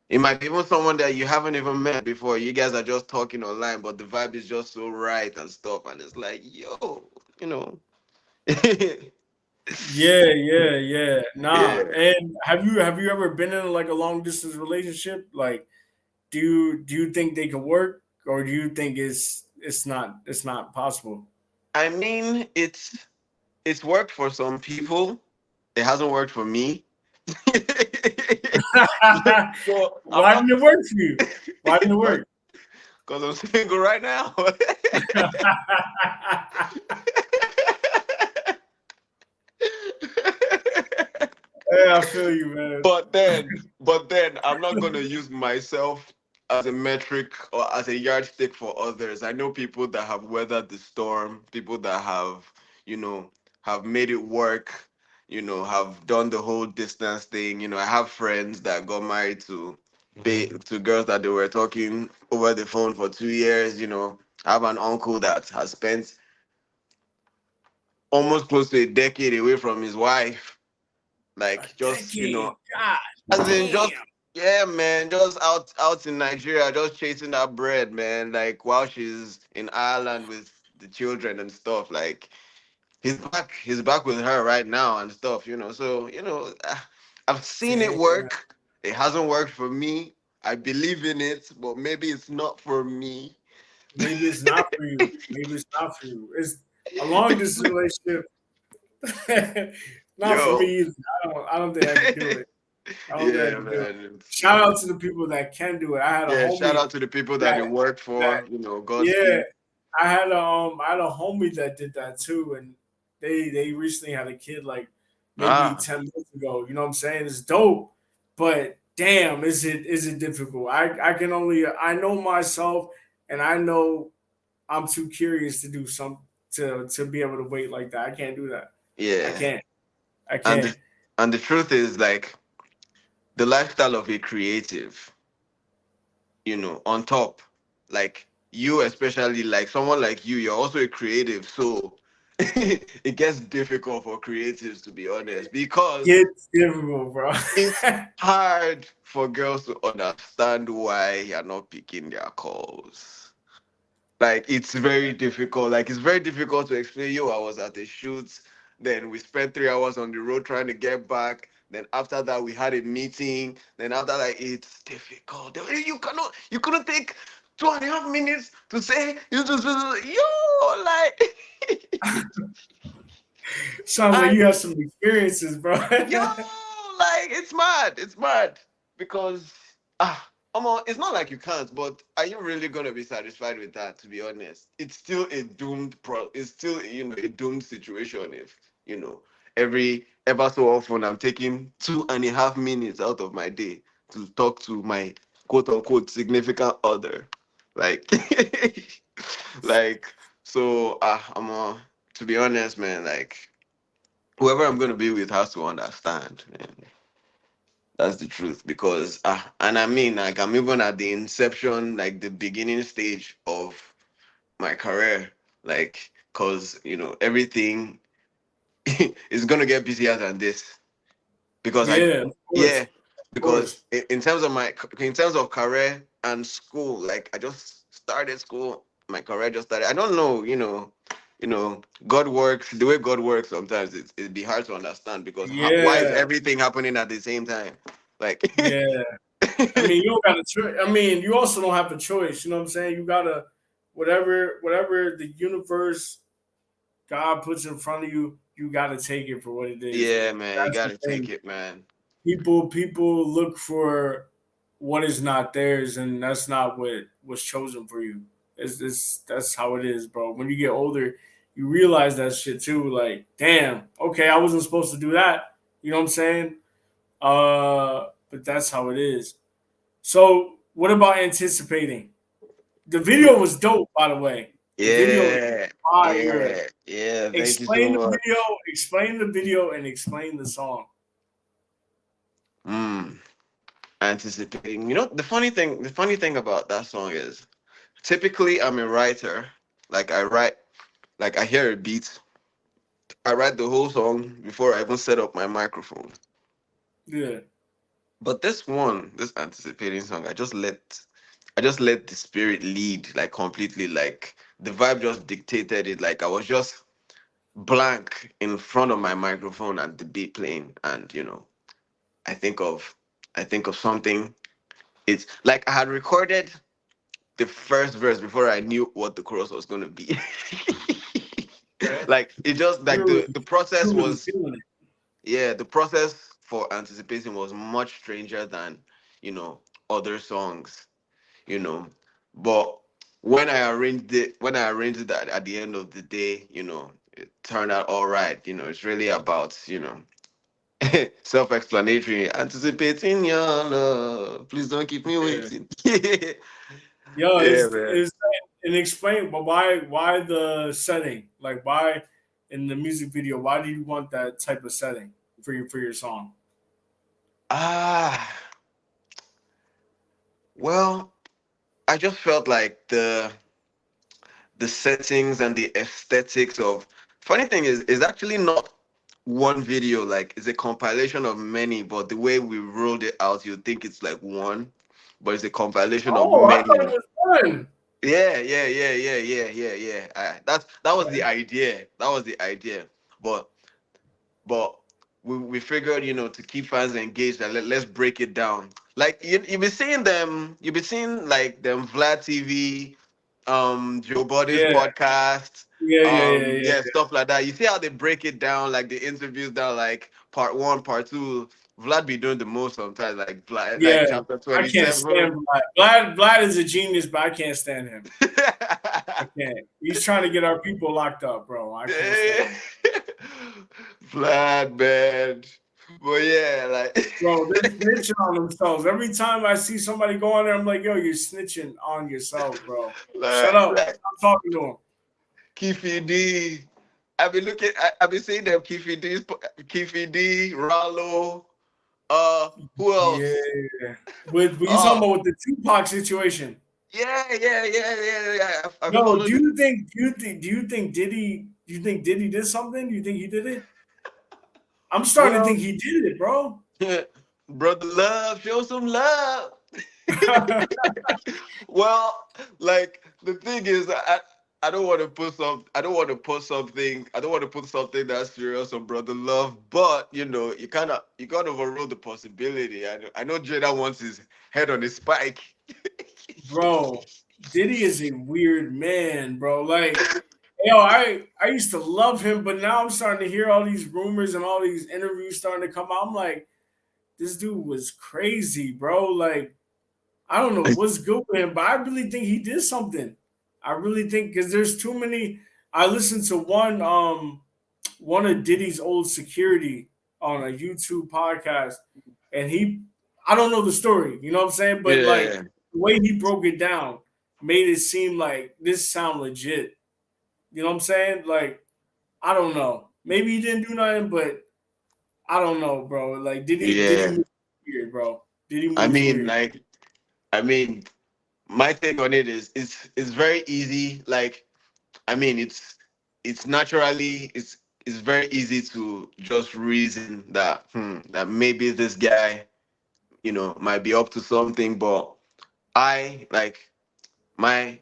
it might be even someone that you haven't even met before. You guys are just talking online, but the vibe is just so right and stuff, and it's like, yo, you know, Yeah. Nah. yeah. And have you ever been in like a long distance relationship? Like, do you think they could work, or do you think it's not possible? I mean, it's worked for some people. It hasn't worked for me. So I'm Why not didn't it work for you? Why didn't it work? because I'm single right now. Yeah, I feel you, man. but then I'm not gonna use myself as a metric or as a yardstick for others. I know people that have weathered the storm, people that you know, have made it work, have done the whole distance thing. I have friends that got married to girls that they were talking over the phone for 2 years. I have an uncle that has spent almost close to a decade away from his wife. A Like just, decade. God as in just, damn. yeah, man, just out in Nigeria, just chasing that bread, man. Like while she's in Ireland with the children and stuff. Like he's back with her right now and stuff. So I've seen it Damn. work. It hasn't worked for me. I believe in it, but maybe it's not for me. Maybe it's not for you. Maybe it's not for you. It's a long distance relationship. Not for Yo. me either. I don't think I could do it. I don't think I Yeah, could do it. man. Shout out to the people that can do it. I had a Yeah, shout homie out to the people that that it worked that for. yeah, Godspeed. I had a homie that did that too, and they recently had a kid like maybe Ah, 10 months ago. You know what I'm saying? It's dope, but damn, is it difficult? I know myself, and I know I'm too curious to do some to be able to wait like that. I can't do that. I yeah. can't. I And can't. the, and the truth is, like, the lifestyle of a creative, on top, like you especially, like someone like you're also a creative, so it gets difficult for creatives, to be honest, because It's difficult, bro. it's hard for girls to understand why you're not picking their calls. Like it's very difficult. Like it's very difficult to explain. Yo, I was at a shoot. Then we spent 3 hours on the road trying to get back. Then after that, we had a meeting. Then after that, it's difficult. You couldn't take 2.5 minutes to say yo, like Sounds like I you have some experiences, bro. Yo, like it's mad. It's mad because it's not like you can't, but are you really gonna be satisfied with that? To be honest, it's still a It's still a doomed situation. If every ever so often I'm taking 2.5 minutes out of my day to talk to my quote unquote significant other, like, like so. To be honest, man, like whoever I'm gonna be with has to understand, man. That's the truth. Because and I mean, like I'm even at the inception, like the beginning stage of my career, like cause everything is gonna get busier than this. Because Yeah, of yeah, course. Of course. because in terms of career and school, like I just started school, my career just started. I don't know, God works the way God works. Sometimes it'd be hard to understand because why is Yeah, everything happening at the same time? Like, yeah. I mean, you don't got a choice. I mean, you also don't have a choice. You know what I'm saying? You gotta whatever the universe God puts in front of you, you gotta take it for what it is. yeah, man, you That's the gotta take thing. it, man. People look for what is not theirs, and that's not what was chosen for you. It's that's how it is, bro. When you get older, you realize that shit too. Like, damn, okay, I wasn't supposed to do that. You know what I'm saying? But that's how it is. So, what about anticipating? The video was dope, by the way. The video is Yeah, fire. yeah. Thank you so Explain the much. video, explain the video, and explain the song. Mm, anticipating. The funny thing about that song is typically I'm a writer. Like I write, like I hear a beat, I write the whole song before I even set up my microphone. Yeah, But this anticipating song, I just let the spirit lead like completely. Like the vibe just dictated it. Like I was just blank in front of my microphone and the beat playing, and I think of I think of something. It's like I had recorded the first verse before I knew what the chorus was gonna be. okay. Like it just You like were, the process you was was, feeling it. yeah, the process for anticipating was much stranger than you know other songs, you know. But when I arranged it at the end of the day, it turned out all right. It's really about self-explanatory, anticipating your love. Please don't keep me Yeah. waiting. Yo, Yeah, man. is and explain, but why the setting? Like why in the music video? Why do you want that type of setting for your song? Ah, well, I just felt like the settings and the aesthetics of. Funny thing is actually not one video. Like it's a compilation of many, but the way we rolled it out, you think it's like one, but it's a compilation of Oh, I thought it many. was one. Yeah, yeah, yeah, yeah, yeah, yeah, yeah. That was the idea. That was the idea. But but we figured, to keep fans engaged, and let's break it down. Like you be seeing them, you be seeing like them Vlad TV, Joe Budden's Yeah, podcast, yeah. yeah, stuff like that. You see how they break it down, like the interviews down, like part one, part two. Vlad be doing the most sometimes, like Vlad, like Yeah, chapter I can't 27. stand Vlad. Vlad is a genius, but I can't stand him. I can't. He's trying to get our people locked up, bro. I can't stand him. Vlad, man. But yeah, like Bro, they're snitching on themselves. Every time I see somebody go on there, I'm like, yo, you're snitching on yourself, bro. Shut up. like Stop talking to him. Kiffy D. I've been seeing them Kiffy D, Rollo, who else? Yeah. With you talking Oh, about with the Tupac situation. yeah, yeah, yeah, yeah, yeah. I Yo, followed it. do you think Diddy did something? Do you think he did it? I'm starting to think Well, he did it, bro. brother love, show some love. Well, like the thing is, I don't want to put some I don't want to put something I don't want to put something that's serious on brother love, but you kind of overrule the possibility. I know Jada wants his head on his spike. Bro, Diddy is a weird man, bro. Like, yo, I used to love him, but now I'm starting to hear all these rumors and all these interviews starting to come out. I'm like, this dude was crazy, bro. Like, I don't know what's good with him, but I really think he did something. I really think because there's too many. I listened to one of Diddy's old security on a YouTube podcast, and I don't know the story, you know what I'm saying, but like Yeah, the way he broke it down made it seem like this sound legit. You know what I'm saying? Like I don't know, maybe he didn't do nothing, but I don't know, bro. Like did he yeah. move weird, bro? Did he I moves mean, weird? like, I mean, my take on it is it's very easy. Like, I mean, it's naturally it's very easy to just reason that maybe this guy might be up to something. But I like my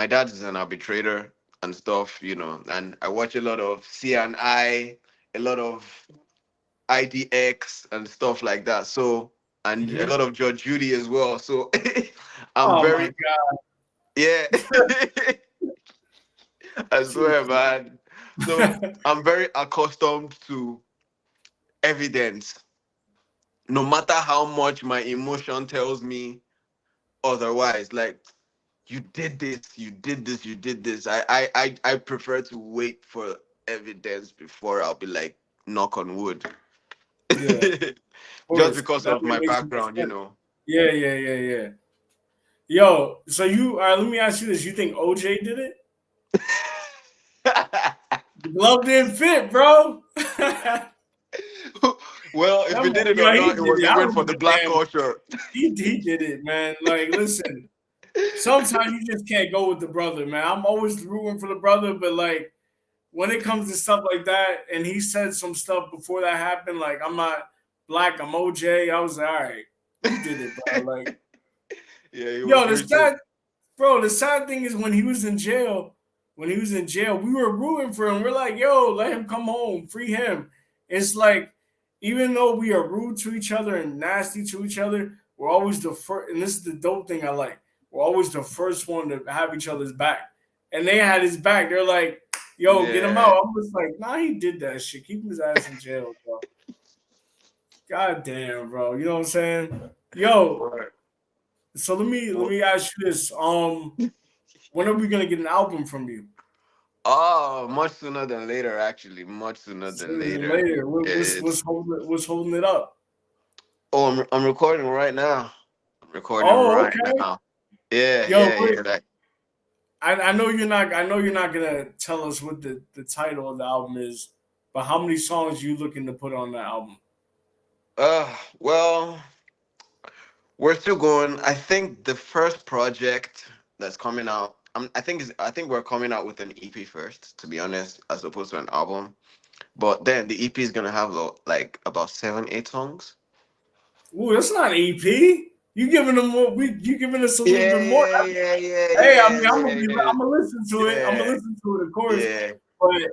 dad is an arbitrator and stuff, and I watch a lot of CNI, a lot of IDX and stuff like that. So, and a Mhm. lot of Judge Judy as well. So I'm Oh my very, yeah. I swear, God. man. So I'm very accustomed to evidence, no matter how much my emotion tells me otherwise. Like, you did this, you did this, you did this. I prefer to wait for evidence before I'll be like, knock on wood. Yeah, of Just course. because That of my makes more background, sense. Yeah, yeah, yeah, yeah. Yo, so you all right, let me ask you this. You think OJ did it? The glove didn't fit, bro. Well, if That he did it yo, or he not, it did was it. I even don't for give the a black damn. culture. He did it, man. Like, listen, sometimes you just can't go with the brother, man. I'm always rooting for the brother, but like when it comes to stuff like that, and he said some stuff before that happened, like I'm not black, I'm OJ. I was like, all right, you did it, bro. Like, Yeah, he was yo, the reaching. sad bro, the sad thing is when he was in jail, we were rooting for him. We're like, yo, let him come home, free him. It's like, even though we are rude to each other and nasty to each other, we're always the first, and this is the dope thing I like. We're always the first one to have each other's back. And they had his back. They're like, yo, get him out. Yeah. I was like, nah, he did that shit. Keep his ass in jail, bro. God damn, bro. You know what I'm saying? Yo, Right. so let Well, me ask you this. When are we gonna get an album from you? oh, much sooner than later, actually. Much sooner than Sooner than later. later. It's What's holding it up? I'm recording right now. I'm recording Oh, right okay. now. Yeah, Yo, yeah, yeah. Like, I know you're not. I know you're not gonna tell us what the title of the album is, but how many songs you looking to put on the album? well, we're still going. I think the first project that's coming out, I think we're coming out with an EP first, to be honest, as opposed to an album. But then the EP is gonna have like about 7, 8 songs. Ooh, that's not an EP. You giving them more? You giving us a little Yeah, bit more? yeah, yeah, yeah, Hey, I yeah, mean, yeah, I'm gonna listen to it. I'm gonna yeah, listen to it, of course. yeah, But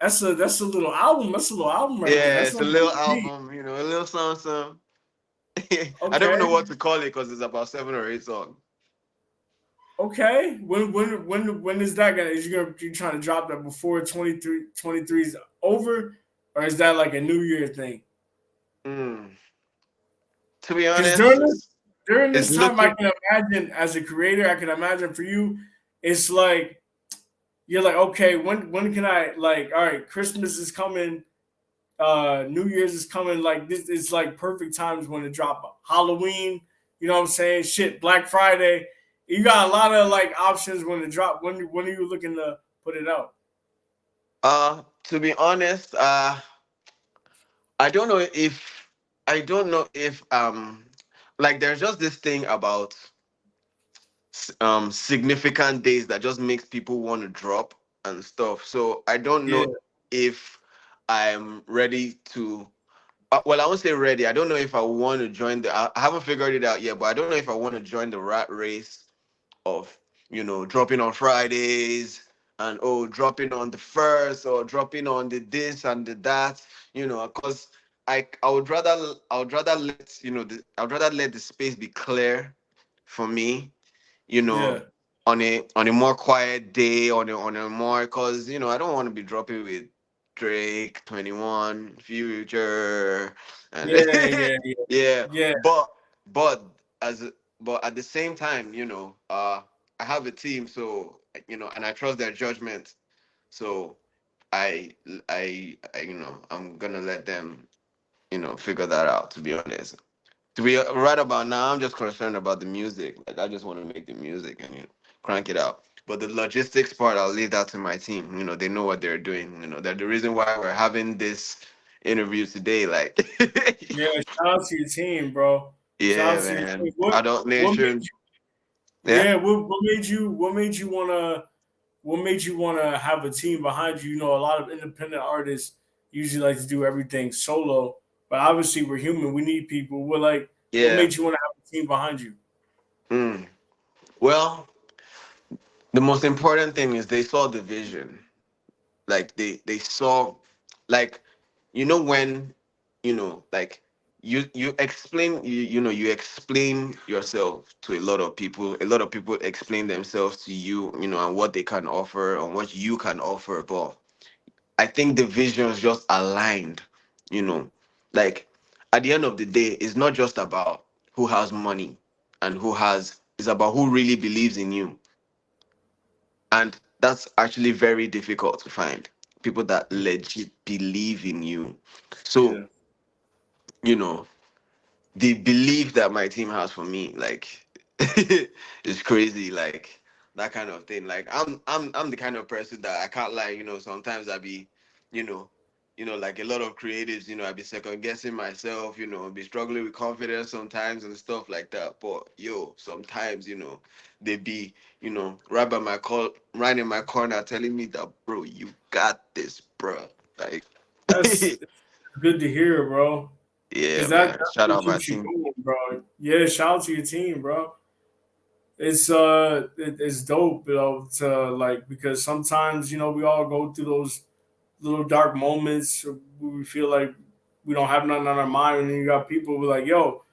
that's a little album. That's a little album right there. yeah. That's It's a not an little EP. album, a little song, song. I don't even know Okay. what to call it because it's about 7 or 8 songs. Okay. When is that gonna? You trying to drop that before 23 is over, or is that like a New Year thing? Mm. To be Because honest, during it's this time, I looking. can imagine as a creator, I can imagine for you, it's like you're like, okay, when can I like? All right, Christmas is coming. New Year's is coming. Like this is like perfect times when to drop Halloween. You know what I'm saying? Shit, Black Friday. You got a lot of like options when to drop. When are you looking to put it out? To be honest, I don't know if I don't know if like there's just this thing about significant days that just makes people want to drop and stuff. So I don't Yeah, know if I'm ready to. Well, I won't say ready. I don't know if I want to join the. I haven't figured it out yet, but I don't know if I want to join the rat race of dropping on Fridays and dropping on the first or dropping on the this and the that. Because I would rather let I would rather let the space be clear for me, you know, yeah, on a more quiet day, on a more, because I don't want to be dropping with Drake, 21, Future, and yeah, yeah, yeah, yeah, yeah, but as but at the same time, I have a team, so and I trust their judgment, so I I'm gonna let them figure that out. To be honest, to be right about now, I'm just concerned about the music. Like I just want to make the music and crank it out. But the logistics part, I'll leave that to my team. They know what they're doing. They're the reason why we're having this interview today. Like, yeah. Shout out to your team, bro. Shout yeah, out to your team. man. Adult What made Nation. you? Yeah. Yeah, what made you wanna have a team behind you? You know, a lot of independent artists usually like to do everything solo, but obviously we're human. We need people. We're like, What Yeah. made you want to have a team behind you? Mm. Well, the most important thing is they saw the vision. Like they saw, like, when, like, you explain, you explain yourself to a lot of people. A lot of people explain themselves to you, and what they can offer and what you can offer. But I think the visions just aligned, you know. Like, at the end of the day, it's not just about who has money and it's about who really believes in you. And that's actually very difficult to find. People that legit believe in you. So, Yeah, you know, the belief that my team has for me, like, is crazy. Like, that kind of thing. Like, I'm the kind of person that I can't lie. Sometimes I be, you know, like a lot of creatives. I be second guessing myself. Be struggling with confidence sometimes and stuff like that. But yo, sometimes they be right in my corner telling me that, bro, you got this, bro. Like, that's good to hear, bro. yeah, Because that man. Shout definitely out my keeps you team. going, bro. Yeah, shout out to your team, bro. It's dope, to like, because sometimes we all go through those little dark moments where we feel like we don't have nothing on our mind, and then you got people who are like, "Yo,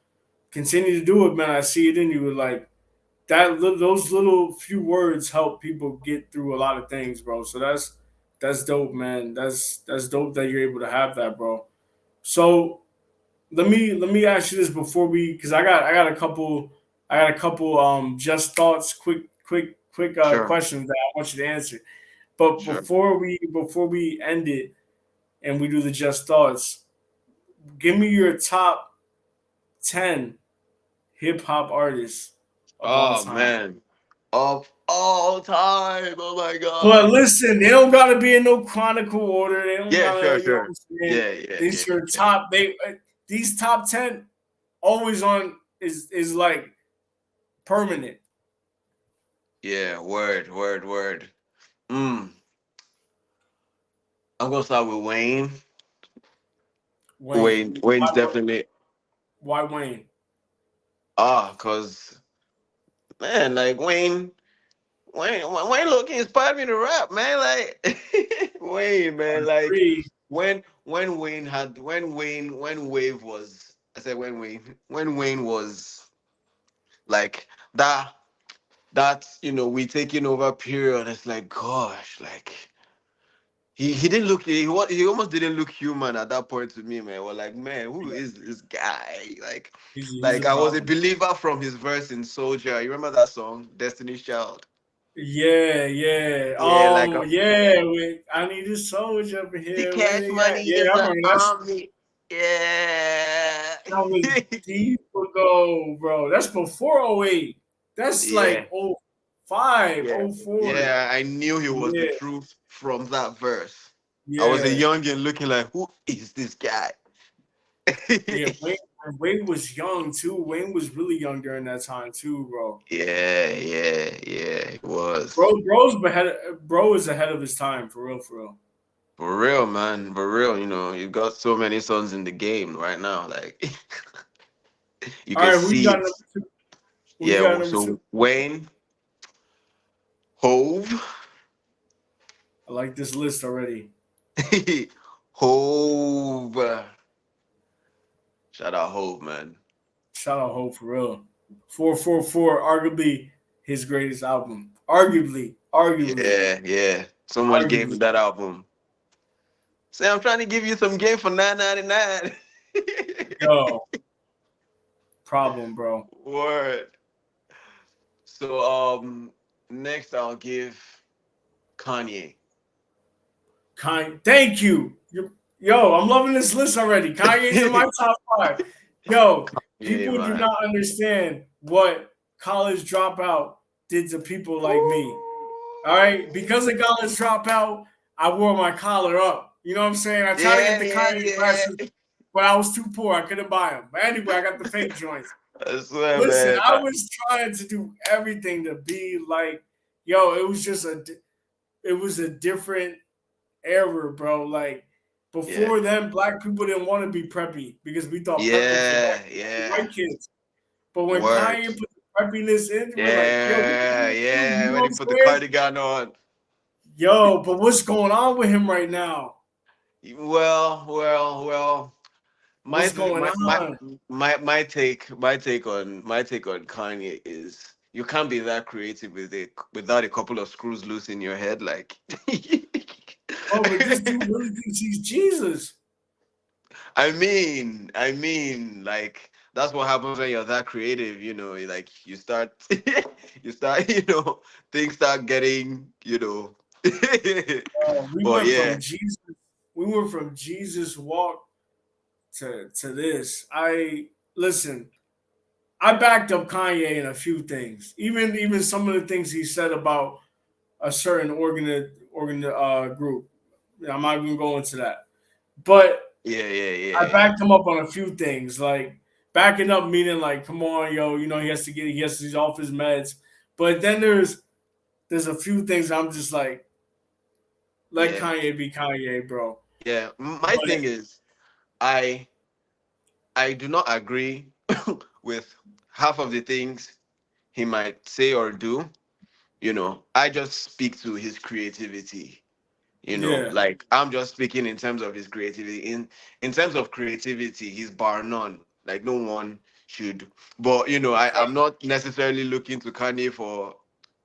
continue to do it, man. I see it in you." Like those little few words help people get through a lot of things, bro. So that's dope, man. That's dope that you're able to have that, bro. So let me ask you this before we, because I got a couple just thoughts, quick Sure, questions that I want you to answer. But sure. before we end it and we do the just thoughts, give me your top 10 hip hop artists of all Oh time. man, of all time. Oh my But god. listen, they don't gotta be in no chronicle order. They don't Yeah, gotta, sure, what sure. I'm saying? Yeah, yeah, yeah, These are yeah. top. These top 10 always on is like permanent. Yeah, word, word, word. Mm. I'm gonna start with Wayne. Wayne. Wayne's definitely Why Wayne? cause man, like Wayne Loki inspired me to rap, man. Like Wayne, man, like Three. when Wave was I said when Wayne was like that we taking over period. It's like, gosh, like he didn't look he almost didn't look human at that point to me, man. Well, like, man, who is this guy? He's Like a I was a problem. believer from his verse in Soldier. You remember that song, Destiny's Child? Yeah, yeah. Yeah, Yeah. I need a soldier over the here. Where cash they at? money Yeah, is I the remember army. Yeah. that was deep ago, bro. That's before '08. That's Yeah. like '05, Yeah. '04. Yeah. I knew he was the Yeah, truth from that verse. I was a yeah, youngin looking like, who is this guy? yeah. Wayne was young too. Wayne was really young during that time too, bro. Yeah, yeah, yeah, it was. Bro is ahead of his time, for real, for real. For real, man. For real, you got so many sons in the game right now. Like you All can right, who you see got it. number two? Who you Yeah, got number two? so Wayne, Hove, I like this list already. Hove. Shout out Hove, man. Shout out Hope for real. 444, arguably his greatest album. Yeah, yeah. So much game Arguably. in that album. Say, I'm trying to give you some game for 9.99. Yo, problem, bro. Word. So next I'll give Kanye. Thank you. Yo, I'm loving this list already. Kanye's in my top five. Yo, Yeah, people do man. not understand what college dropout did to people like me. All right, because of college dropout, I wore my collar up. You know what I'm saying? I tried to get Yeah, the yeah, Kanye glasses, yeah. but I was too poor. I couldn't buy them. But anyway, I got the fake joints. I swear, Listen, man. I was trying to do everything to be like, yo. It was a different era, bro. Like yeah, Before then, black people didn't want to be preppy because we thought prep was for yeah, yeah. white kids. But when Word. Kanye put the preppiness in, we're like, yo, we can do Yeah, it too. You yeah. know When what he I'm put the saying? cardigan on. Yo, but what's going on with him right now? Well. My What's going my my on? my take on Kanye is you can't be that creative without a couple of screws loose in your head. Like, Bro, but this dude really thinks he's Jesus. like that's what happens when you're that creative. Like you start, you start, things start getting, We But went yeah, from Jesus. We went from Jesus walk to this. I listen. I backed up Kanye in a few things. Even some of the things he said about a certain group. I'm not even going into that. But yeah, yeah, I yeah, yeah, backed him up on a few things. Like backing up meaning like, come on, yo, he's off his meds. But then there's a few things I'm just like, let yeah, Kanye be Kanye, bro. yeah. My But thing is, I I do not agree with half of the things he might say or do. I just speak to his creativity. yeah, Like I'm just speaking in terms of his creativity. In terms of creativity, he's bar none. Like no one should. But I'm not necessarily looking to Kanye for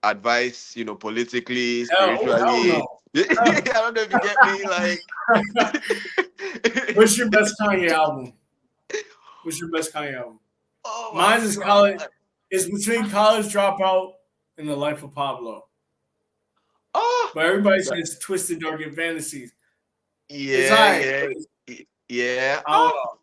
advice. Politically, hell spiritually. no. I don't know if you get me. Like, What's your best Kanye album? What's your best Kanye album? oh my Mine is college. god. It's between College Dropout and The Life of Pablo. Oh, But everybody says Twisted Dark and Fantasies. It's yeah, alright. yeah, yeah. I don't Oh, know.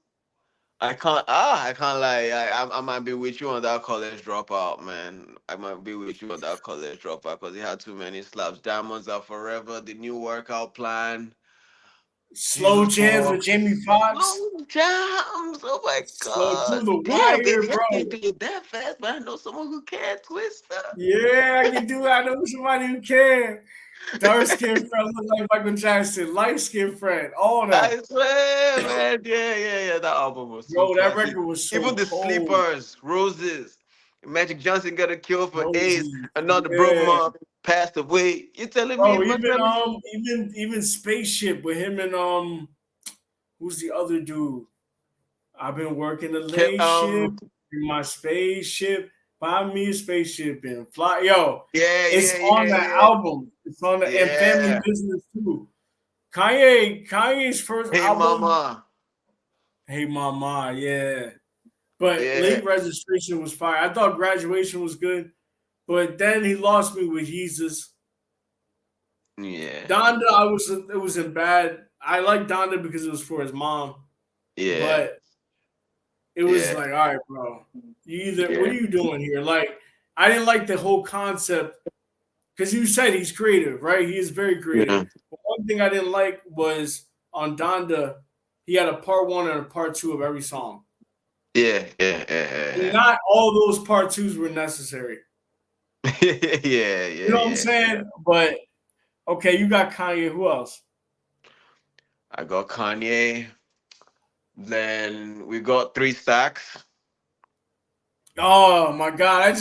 I can't lie. I might be with you on that college dropout, man. I might be with you on that college dropout because he had too many slaps. Diamonds are forever. The new workout plan. Slow Jesus jams with walks. Jamie Foxx. Long jams. Oh my Slow through god. the Damn, wire, baby, I can't bro. do it that fast, but I know someone who can. Twister. Yeah, I can do it. I know somebody who can. Dark skinned friend look like Michael Jackson. Light skinned friend. All them. I swear, man. Yeah, yeah, yeah. That album was so Bro, that classic. record was so Even the cold. sleepers, roses. Magic Johnson got a kill for AIDS. Rosie. Another bro Yeah. mom passed away. You telling me Bro, my even family even Spaceship with him and who's the other dude? I've been working the kept late ship in my spaceship. Buy me a spaceship and fly. Yo, yeah, it's yeah, on yeah, the yeah. album. It's on the and Family Yeah. Business too. Kanye's first Hey album, mama. Hey Mama, yeah. But Yeah. Late Registration was fire. I thought Graduation was good, but then he lost me with Jesus. Yeah. Donda, it wasn't bad. I like Donda because it was for his mom, Yeah. but it was Yeah. like, all right, bro, what Yeah. are you doing here? Like, I didn't like the whole concept because you said he's creative, right? He is very creative. Yeah. But one thing I didn't like was on Donda, he had a part one and a part two of every song. Yeah. Yeah. Yeah. And not all those part twos were necessary. Yeah. Yeah. You Yeah. know what I'm Yeah. Yeah. saying? But okay, you got Kanye. Who else? I got Kanye. Then we got Three Stacks. Oh my god, I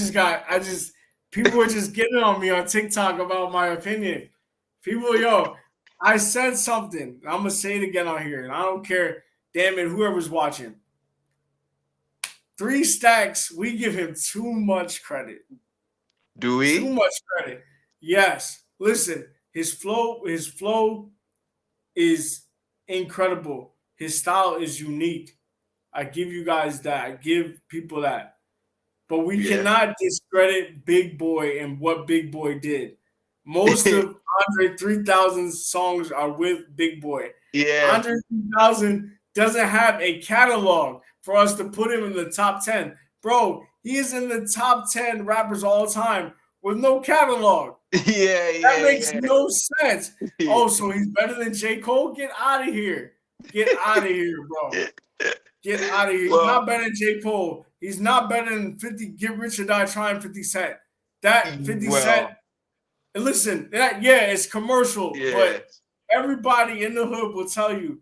just people were just getting on me on TikTok about my opinion. People, yo, I said something. I'm gonna say it again on here, and I don't care. Damn it, whoever's watching. Three Stacks, we give him too much credit. Do Too we? much credit. Yes. Listen, his flow is incredible. His style is unique. I give you guys that. I give people that. But we Yeah. cannot discredit Big Boy and what Big Boy did. Most of Andre 3000's songs are with Big Boy. Yeah. Andre 3000 doesn't have a catalog for us to put him in the top 10. Bro, he is in the top 10 rappers all time with no catalog. Yeah. That Yeah. makes Yeah. no sense. Oh, so he's better than J. Cole? Get out of here. Get out of here, bro. Get out of here. He's Well, not better than J. Cole. He's not better than 50 Get Rich or Die Trying 50 Cent. That 50 Cent, well, and listen, that yeah, it's commercial, yeah. but everybody in the hood will tell you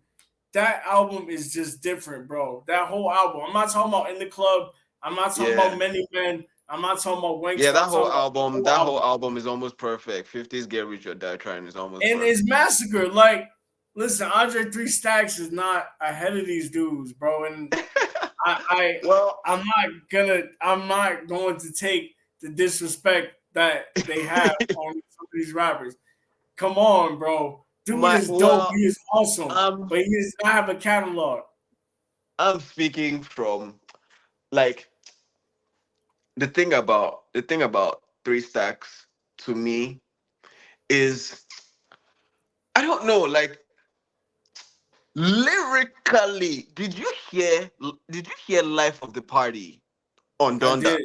that album is just different, bro. That whole album. I'm not talking about In the Club. I'm not talking about Yeah. Many Men. I'm not talking about Yeah, Wankster. I'm talking about the whole that whole album. album is almost perfect. 50s Get Rich or Die Trying is almost And perfect. it's Massacre. Like, listen, Andre Three Stacks is not ahead of these dudes, bro. And I, I Well, I'm not going to take the disrespect that they have on some of these rappers. Come on, bro. Dude my is dope. well, He is awesome, um but he does not have a catalog. I'm speaking from like the thing about Three Stacks to me is I don't know, like lyrically, did you hear Life of the Party on I Donda? did.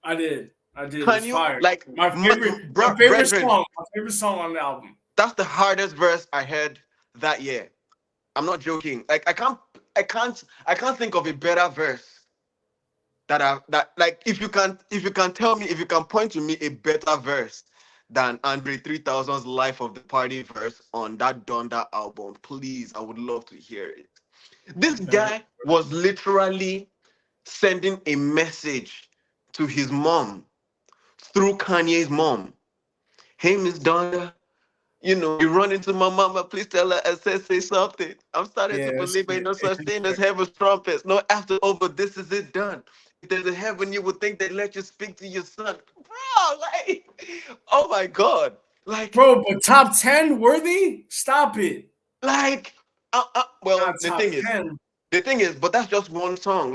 I did. I did. Can It's you fire. like My favorite brethren? song. My favorite song on the album. That's the hardest verse I heard that year. I'm not joking. Like I can't think of a better verse that like if you can point to me a better verse than Andre 3000's Life of the Party verse on that Donda album, please, I would love to hear it. This Better. guy was literally sending a message to his mom through Kanye's mom. Hey, Miss Donda, you run into my mama, please tell her I said say something. I'm starting Yeah, to that believe ain't shit. no such thing as heaven's trumpets. No, after over, this is it done. If there's a heaven, you would think they let you speak to your son. Bro, like, oh my God. Like, Bro, but top 10 worthy? Stop it. like, Not well, the top thing is, 10. but that's just one song.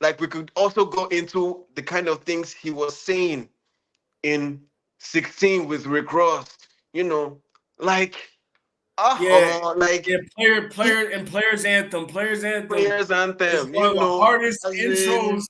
Like we could also go into the kind of things he was saying in 16 with Rick Ross, you know, like, Yeah. like Yeah, players anthem. Players anthem players is anthem, one of the hardest as intros in,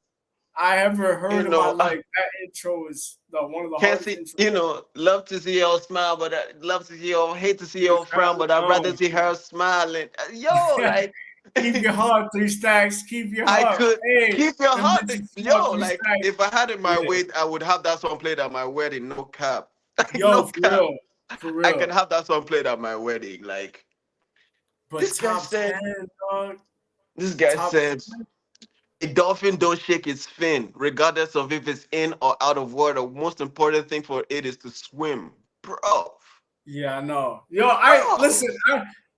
I ever heard in my uh, life. That intro is one of the can't hardest see, intros. love to see y'all smile, but I love to see y'all hate to see y'all frown, but I'd rather see her smiling. Yo, like, Keep your heart, Three Stacks. Keep your I heart. could Hey, keep your them heart. bitches smart, Yo, Three like, Stacks. if I had it my Yeah. way, I would have that song played at my wedding, no cap. No Yo, for cap. real. For I can real. have that song played at my wedding. Like, But this guy top said, 10, dog. this guy Top said, a dolphin don't shake its fin, regardless of if it's in or out of water. The most important thing for it is to swim. Bro. Yeah, I know. Yo, I Bro. listen.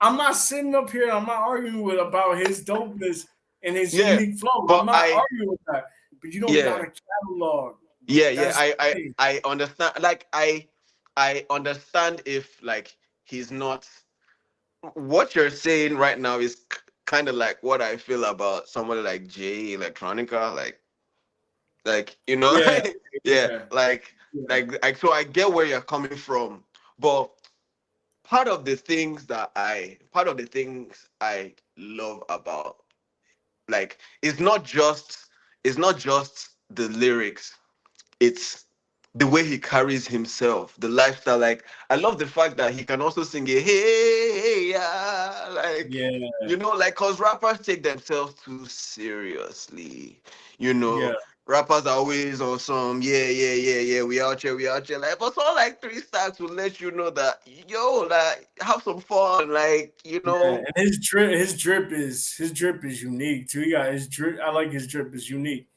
I'm not sitting up here. I'm not arguing with about his dopeness and his Yeah. unique flow. I'm But not arguing with that. But you don't got yeah. a catalog. Yeah. That's the thing. I understand. Like, I understand if, like, he's not, what you're saying right now is kind of like what I feel about somebody like Jay Electronica. Like, Yeah, yeah, yeah, yeah, so I get where you're coming from. But part of the things I love about, like, it's not just the lyrics, it's the way he carries himself, the lifestyle. Like, I love the fact that he can also sing a hey, yeah, like, yeah, like, cause rappers take themselves too seriously. You yeah, know, rappers are always on some yeah, we out here. Like, but someone like Three Stacks will let you know that, yo, like, have some fun, like, yeah. And his drip is unique too. He got his drip. I like his drip is unique.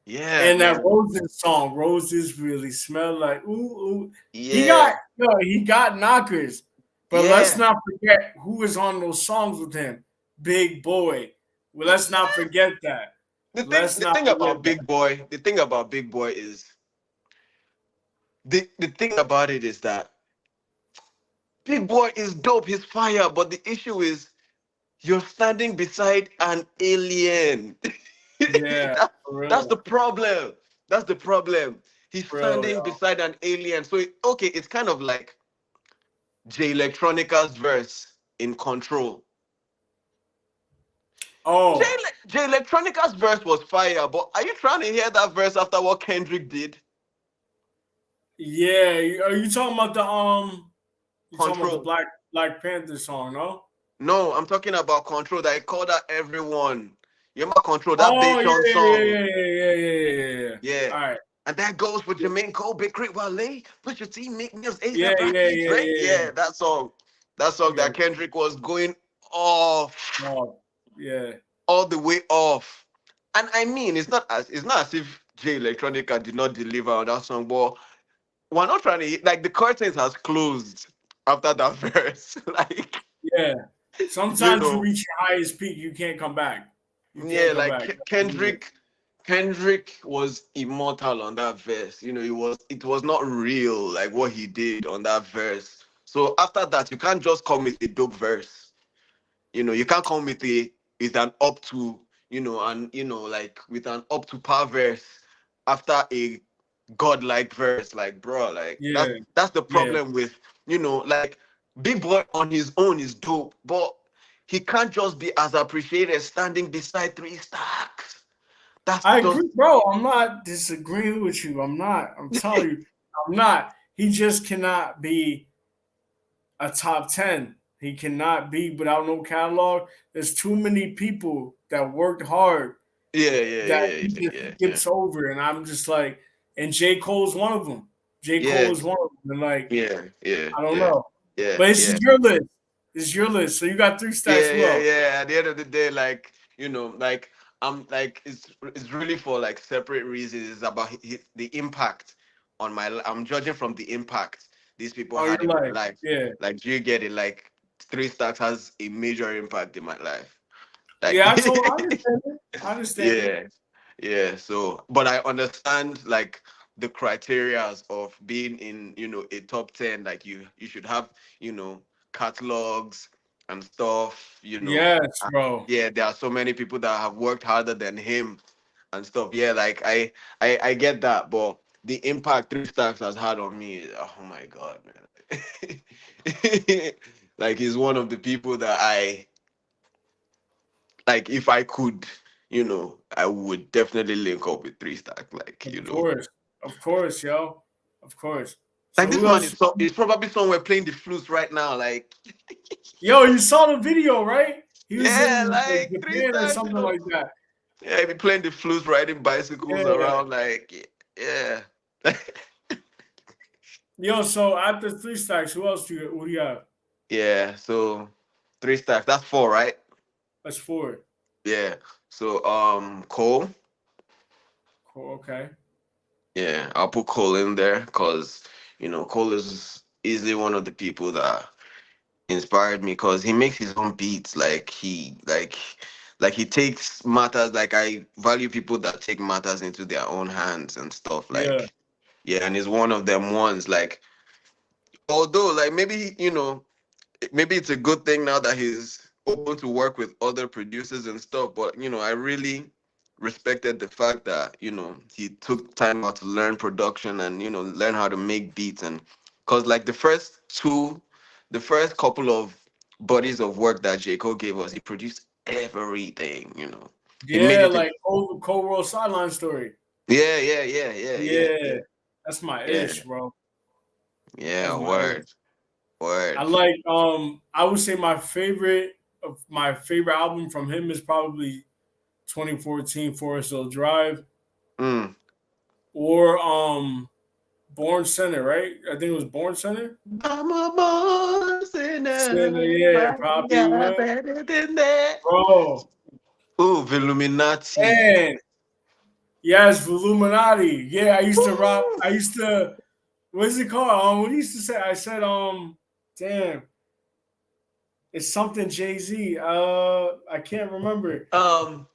yeah, And that man, Roses song, Roses really smell like ooh ooh. yeah, He got knockers, but let's yeah. not forget who is on those songs with him. Big Boy. Well, let's not forget that. The thing, Let's the not thing forget about that. Big Boy, the thing about Big Boy is the thing about it is that Big Boy is dope, he's fire, but the issue is you're standing beside an alien. Yeah, that, for that's real, the problem. That's the problem. He's for real, standing yo. beside an alien. So okay, it's kind of like Jay Electronica's verse in Control. Oh, Jay Electronica's verse was fire, but are you trying to hear that verse after what Kendrick did? yeah. Are you talking about the You talking about the Control. Black Panther song? No. No, I'm talking about Control that I called out everyone. You remember Control, that Oh yeah, Bayshon yeah, yeah, song. yeah, yeah, yeah, yeah, yeah, yeah. Yeah. All right. And that goes for Yeah, Jermaine Cole, Big Crit Wale, Push Your T, Meek Mills, yeah, ASAP yeah, Rocky, yeah, Drake. yeah, Yeah, that song. That song yeah. that Kendrick was going. off, Oh, yeah, all the way off. And I mean, it's not as if Jay Electronica did not deliver on that song, but we're not trying to like the curtains has closed after that verse. Like, yeah. you Sometimes you know, reach your highest peak, you can't come back. You can't yeah, come like back. Kendrick was immortal on that verse. You know, it was not real like what he did on that verse. So after that, you can't just come with a dope verse. You know, you can't come with an up to, and like with an up to par verse after a godlike verse. Like, bro, like Yeah, that's the yeah. problem with, like Big Boy on his own is dope, but he can't just be as appreciated standing beside Three Stacks. That's I just agree, bro. I'm not disagreeing with you. I'm not. I'm telling you, I'm not. He just cannot be a top 10. He cannot be without no catalog. There's too many people that worked hard yeah, yeah, that yeah, he yeah, just yeah, yeah. skips over. And I'm just like, and J. Cole's one of them. J. Yeah, Cole is one of them. And like, yeah, yeah, I don't yeah, know. yeah, But this yeah. is your list. This is your list. So you got three stacks. Yeah, Who yeah, else? yeah. At the end of the day, like, like I'm like it's really for like separate reasons. It's about the impact on my. I'm judging from the impact these people Oh, had you're in my like, life. yeah. Like, do you get it? Like, Three Stacks has a major impact in my life. Like, Yeah, I understand it. I understand it. yeah, yeah. So, but I understand like the criterias of being in, a top 10. Like, you should have, you know, catalogs and stuff. Yes, bro. Yeah, there are so many people that have worked harder than him and stuff. Yeah, like I get that, but the impact Three Stacks has had on me, oh my god, man. Like, he's one of the people that I like. If I could, I would definitely link up with Three Stack. Like, Of course, yo, of course. like So this who man else? is probably somewhere playing the flute right now. Like, Yo, you saw the video, right? He was yeah, in like like Three Japan or Stacks, something like that. yeah, he be playing the flute, riding bicycles Yeah. around. Like, yeah. Yo, so after three stacks, who do you have? Yeah, so Three Stacks, that's four, right? That's four. Yeah. So Cole, Cool, okay. yeah, I'll put Cole in there because Cole is easily one of the people that inspired me because he makes his own beats. Like he takes matters. Like, I value people that take matters into their own hands and stuff. Yeah. Like, yeah, and he's one of them ones. Like, although, like, maybe it's a good thing now that he's open to work with other producers and stuff. But I really respected the fact that he took time out to learn production and learn how to make beats. And because like the first couple of bodies of work that J. Cole gave us, he produced everything. He made Yeah, it. like Cold World Sideline Story. Yeah, yeah, yeah, yeah, yeah, Yeah. yeah, That's my yeah, ish, bro. yeah. That's my ish. Word, I word. like I would say my favorite album from him is probably 2014 Forest Hill Drive Mm. or Born Center, right? I think it was Born Center. I'm a born sinner, Yeah, but I probably got would. better than that. Bro, Ooh, Illuminati. man. Yes, Illuminati. Yeah, I used to rock. Ooh. I used to. What's it called? What do you used to say? I said, damn, it's something Jay Z. I can't remember. Um,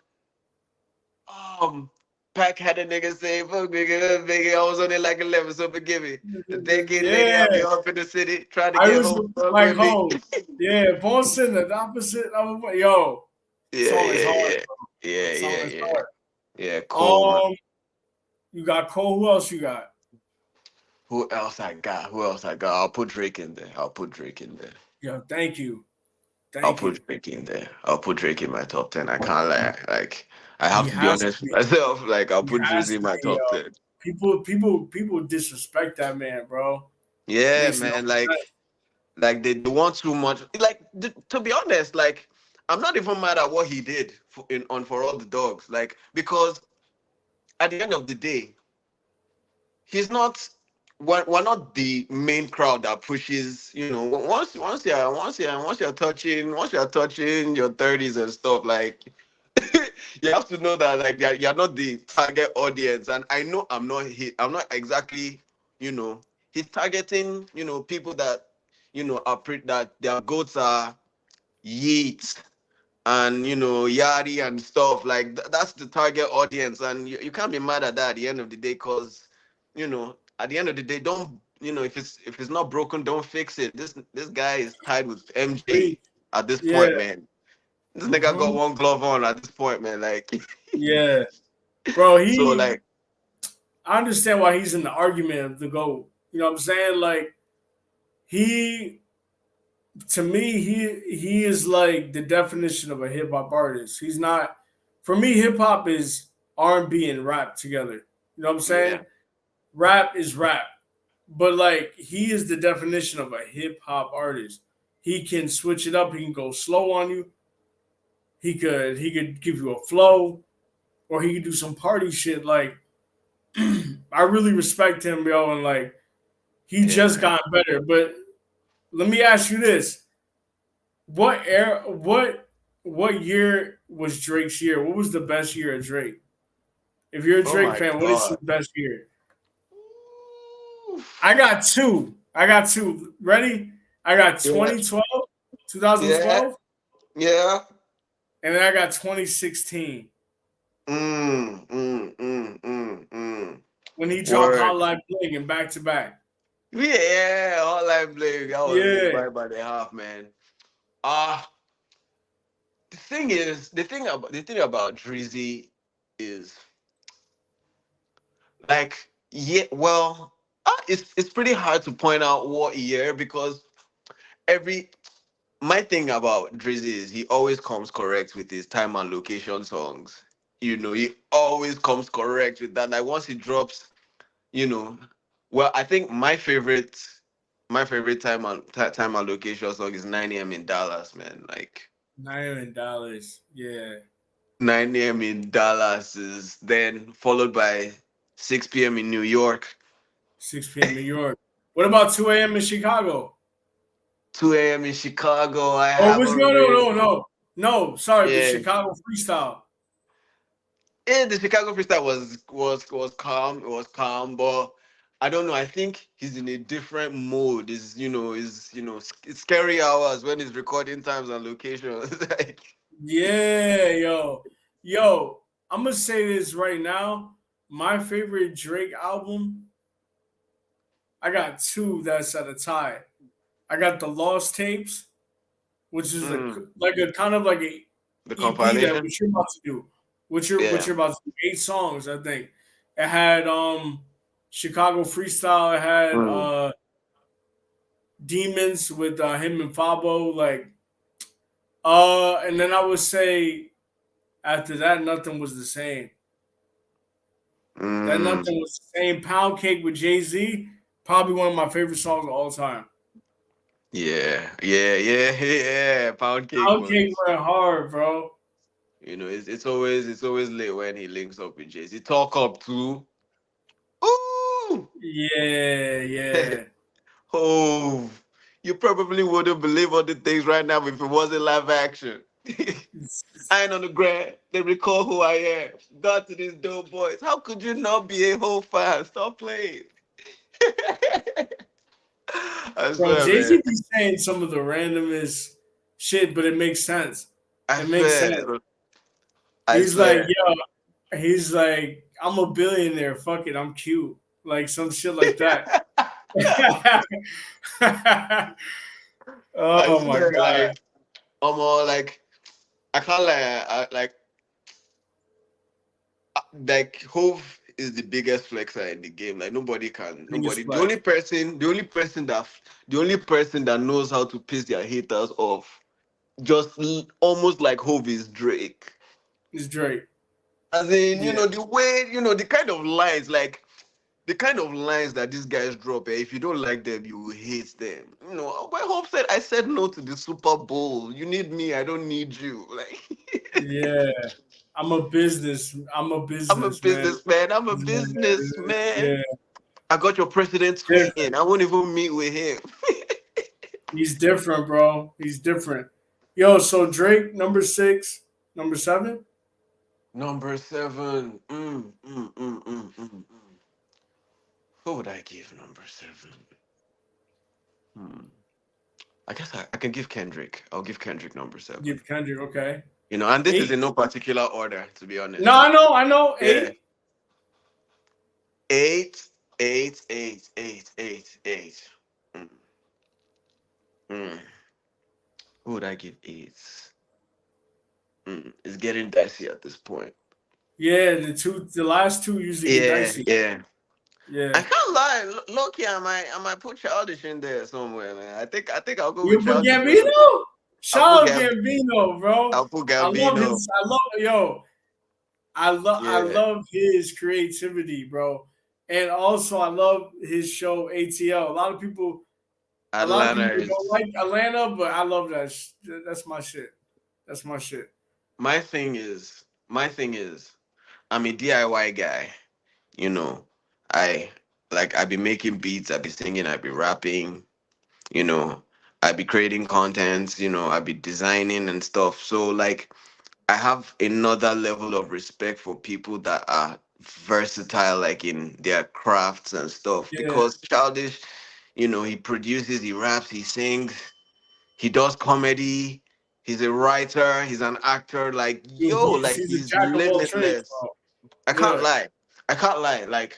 um, Pac had a nigga say, fuck nigga, nigga, I was only like 11, so forgive me. The decade lady Yeah, had me up in the city, trying to I get was home, fuck like, with me. home. Yeah, Born Center, the opposite. Yo, Yeah, song is yeah, hard. yeah. Yeah, Song yeah, is yeah. hard. Yeah, cool, man. Um, you got Cole. Who else you got? Who else I got? Who else I got? I'll put Drake in there. I'll put Drake in there. Yo, thank you, I'll thank you. put Drake in there. I'll put Drake in my top 10. I can't lie. Like, I He have to be has to honest with be. myself. Like, I'll He put has Drizzy to in my be. top 10. People disrespect that man, bro. Yeah, Makes no man. sense. Like they want too much. Like, to be honest, like, I'm not even mad at what he did for all the dogs. Like, because at the end of the day, he's not. we're not the main crowd that pushes. Once you're touching your 30s and stuff, like you have to know that like you're not the target audience. And I know I'm not exactly, you know, he's targeting, people that, that their goats are Yeats and Yari and stuff. Like that's the target audience, and you can't be mad at that at the end of the day, because at the end of the day, don't if it's not broken, don't fix it. This guy is tied with MJ Preach. at this Yeah. point, man. This nigga got Hmm. one glove on at this point, man. Like, Yeah. Bro, so like, I understand why he's in the argument of the GOAT. You know what I'm saying? Like, he, to me, he is like the definition of a hip hop artist. He's not, for me, hip hop is R&B and rap together. You know what I'm yeah, saying? Rap is rap. But like, he is the definition of a hip hop artist. He can switch it up. He can go slow on you. He could give you a flow, or he could do some party shit. Like, I really respect him, yo, and like he yeah, just man. got better. But let me ask you this: what era? What year was Drake's year? What was the best year of Drake? If you're a Oh Drake my fan, what is his god. best year? Oof. I got two. I got two. Ready? I got Yeah, 2012, yeah, 2012, yeah. and then I got 2016 Mm. when he dropped Word. Hotline Bling and back to back. Yeah, all I blame. That was his Yeah, vibe by the half, man. Ah, the thing about Drizzy is like, yeah, well, it's pretty hard to point out what year, because every my thing about Drizzy is he always comes correct with his time and location songs. He always comes correct with that. Like once he drops, you know, well, I think my favorite time and location song is 9 a.m. in Dallas, man. Like $9. Yeah, 9 a.m. in Dallas is then followed by 6 p.m. in New York, 6 p.m. New York. What about 2 a.m. in Chicago? 2 a.m. in Chicago. I Oh, have which a no, no, ring. no, no, no. Sorry, the Yeah. Chicago freestyle. The Chicago freestyle was calm. It was calm, but I don't know. I think he's in a different mode. It's scary hours when he's recording times and locations. Like, Yeah, yo. I'm gonna say this right now. My favorite Drake album. I got two that's at a tie. I got the Lost Tapes, which is mm, like a kind of like a the EP that compilation. what you're about to do. What Yeah. you're about to do. 8 songs, I think. It had Chicago freestyle. It had Mm, Demons with him and Fabo. Like and then I would say after that, nothing was the same. That mm, nothing was the same. Pound Cake with Jay Z, probably one of my favorite songs of all time. yeah. Pound cake Pound Cake was. went hard, bro. It's always late when he links up with Jay Z. Talk up too. Ooh. Yeah, yeah. Oh, you probably wouldn't believe all the things right now if it wasn't live action. I ain't on the ground. They recall who I am. God to these dope boys. How could you not be a whole fan? Stop playing. I Bro, swear, Jay Z man. be saying some of the randomest shit, but it makes sense. I It makes swear. sense. I He's like, swear. yo, he's like, I'm a billionaire. Fuck it, I'm cute. Like some shit like that. I Oh my swear, god. like, I'm all like, I can't lie. Like Hove is the biggest flexer in the game. Like Biggest nobody. The only flex. person, the only person that, the only person that knows how to piss their haters off, just almost like Hove, is Drake. It's Drake. As in, Yeah. the way, the kind of lines that these guys drop. If you don't like them, you will hate them. When Hove said, "I said no to the Super Bowl. You need me. I don't need you." Like. Yeah. I'm a I'm a businessman. businessman. I'm a businessman. Yeah. I got your president Different. tweeting. I won't even meet with him. He's different, bro. He's different. Yo, so Drake, number 6, number 7? Number seven. Who would I give number seven? Hmm. I guess I can give Kendrick. I'll give Kendrick number seven. Give Kendrick, okay. And this is 8? in no particular order, to be No, honest. I know. Yeah. 8? Eight, eight. Mm, mm. Who would I give eight? It's getting dicey at this point. Yeah, the last two usually get Yeah, dicey. yeah. I Yeah. can't lie. Look, yeah, I might put Childish in there somewhere, man. I think I'll go with You put Childish number eight. Gambino? I'll put Shout out Gambino, bro. I'll put I love Gambino. his. I love yo. I Yeah, love his creativity, bro. And also I love his show ATL. A lot of Atlanta people don't is like Atlanta, but I love that. That's my shit. That's my shit. my thing is I'm a DIY guy. You know, I I be making beats, I be singing, I be rapping. You know, I be creating content. I be designing and stuff. So I have another level of respect for people that are versatile, like in their crafts and stuff. Yeah. Because Childish, he produces, he raps, he sings, he does comedy. He's a writer, he's an actor. Like, yo, like He's a he's jack of all trades, limitless. bro. I can't Yeah. lie. I can't lie.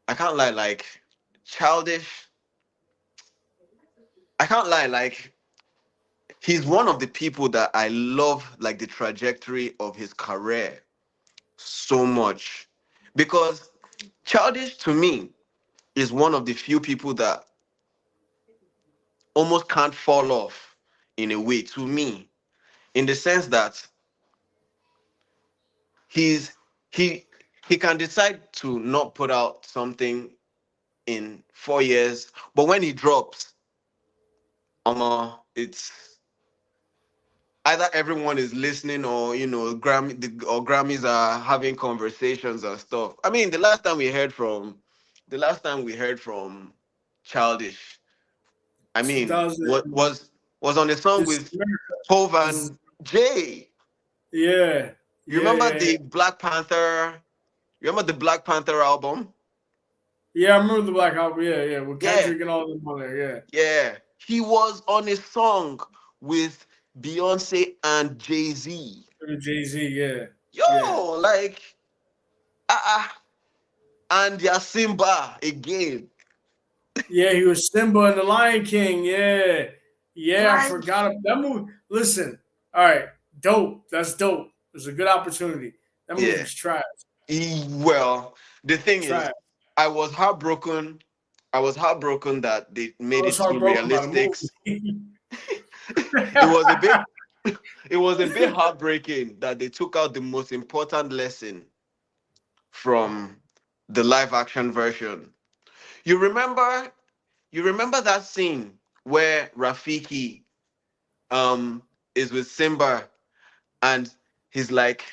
I can't lie. Childish. I can't lie. He's one of the people that I love, like the trajectory of his career so much, because Childish to me is one of the few people that almost can't fall off in a way, to me, in the sense that he's he he can decide to not put out something in 4 years, but when he drops, it's either everyone is listening, or Grammys are having conversations and stuff. I mean, the last time we heard from Childish, I mean, 2000. was on a song This is with America. Hov This is and Jay. yeah. You Yeah, remember yeah, yeah. the Black Panther? You remember the Black Panther album? Yeah, I remember the Black Album. Yeah, yeah. With Yeah, Kendrick and all them on there. Yeah. yeah. He was on a song with Beyonce and Jay-Z. Jay-Z, yeah. Yeah. Yo, ah, and their Simba again. Yeah, he was Simba in The Lion King. Yeah. Yeah, I Like, forgot that movie. Listen, all right, dope. That's dope. It's a good opportunity. That yeah. movie's trash. Well, the thing is, Trash. I was heartbroken. I was heartbroken that they I made was it too heartbroken by the realistic. movie. It was a bit it was a bit heartbreaking that they took out the most important lesson from the live action version. You remember you remember that scene where Rafiki is with Simba, and he's like,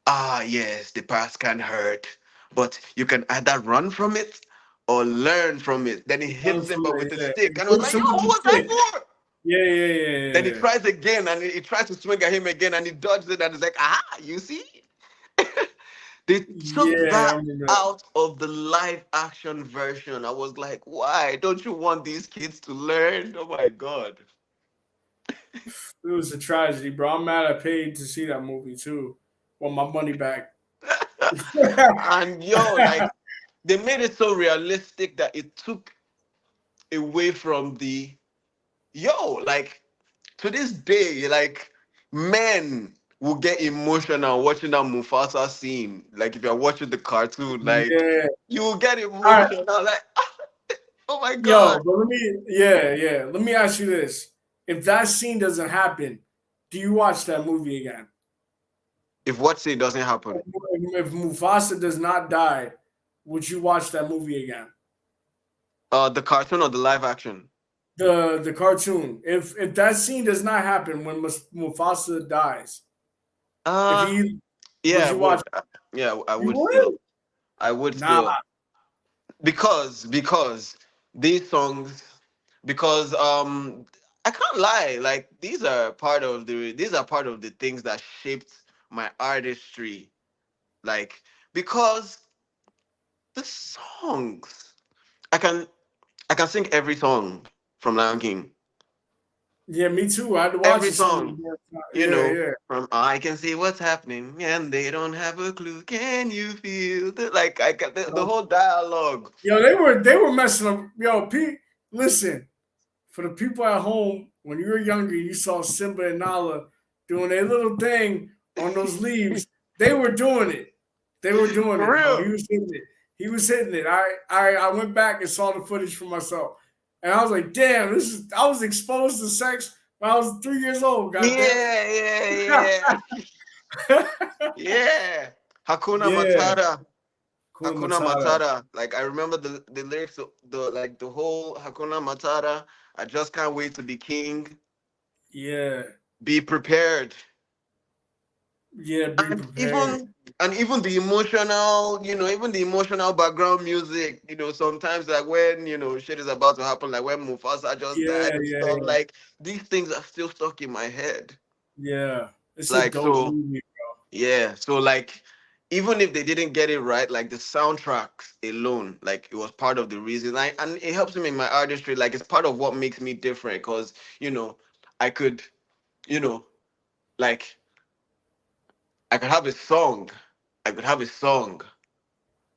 "Ah, yes, the past can hurt, but you can either run from it or learn from it." Then he Learn hits from Simba with it, a yeah. stick, He and I was whips like, "Yo, him with what the was that stick. for?" Yeah, yeah, yeah, Then he yeah, yeah. tries again, and he tries to swing at him again, and he dodges it, and he's like, "Ah, you see." They took Yeah, I that remember that. out of the live action version. I was like, why? Don't you want these kids to learn? Oh my god. It was a tragedy, bro. I'm mad I paid to see that movie too. Want my money back. And yo, they made it so realistic that it took away from the to this day, men will get emotional watching that Mufasa scene. Like, if you're watching the cartoon, Yeah. you will get All right. emotional. Like, oh my Yo, god. but yeah. Let me ask you this. If that scene doesn't happen, do you watch that movie again? If what scene doesn't happen, If Mufasa does not die, would you watch that movie again? the cartoon or the live action? The cartoon. If that scene does not happen when Mufasa dies, if Uh he would yeah, I you watch would. Yeah, I you would would? still. I would Nah, still. because these songs, because I can't lie, like these are part of the things that shaped my artistry, like, because the songs, I can I can sing every song from Lion King. Yeah, me too. I had to watch Every it so many song, more times. you Yeah, know, yeah. from I can see what's happening and they don't have a clue. Can you feel the, like I can, the whole dialogue? Yo, they were messing up. Yo, Pete, listen, for the people at home, when you were younger, you saw Simba and Nala doing their little thing on those leaves. They were doing it. They were doing For it, bro. real. He was hitting it. He was hitting it. I went back and saw the footage for myself, and I was like, damn, this is. I was exposed to sex when I was 3 years old. God damn it. Yeah, yeah, yeah. Yeah. Hakuna Yeah, Matata. cool Hakuna Matata. Matata. Like I remember the lyrics, the like the whole Hakuna Matata. I just can't wait to be king. Yeah, Be prepared. yeah. Be And prepared. even the emotional, even the emotional background music, sometimes like when, shit is about to happen, like when Mufasa just died Yeah, and yeah, stuff, yeah, like these things are still stuck in my head. yeah. It's a Like dope so, movie. yeah. So like even if they didn't get it right, like the soundtracks alone, like it was part of the reason. And it helps me in my artistry. Like it's part of what makes me different because, I could, you know, like I could have a song. I could have a song,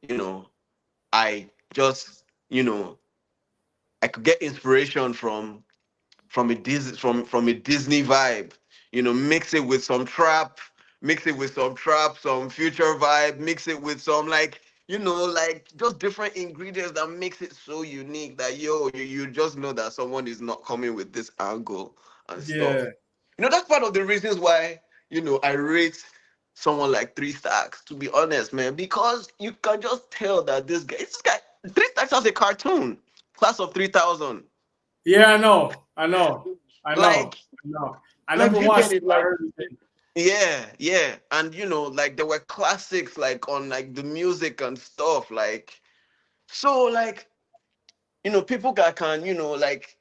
you know, I just, I could get inspiration from a Disney vibe, mix it with some trap, some future vibe, mix it with some like, like just different ingredients that makes it so unique that you just know that someone is not coming with this angle and Yeah, stuff. That's part of the reasons why, I rate someone like Three Stacks, to be honest, man, because you can just tell that this guy, Three Stacks has a cartoon, Class of 3000. yeah. I know. I know. I Like, know. I know. I like never you get watched it, it, but I like, heard it. yeah, yeah. And like there were classics like on like the music and stuff. Like, so like, people that can, like,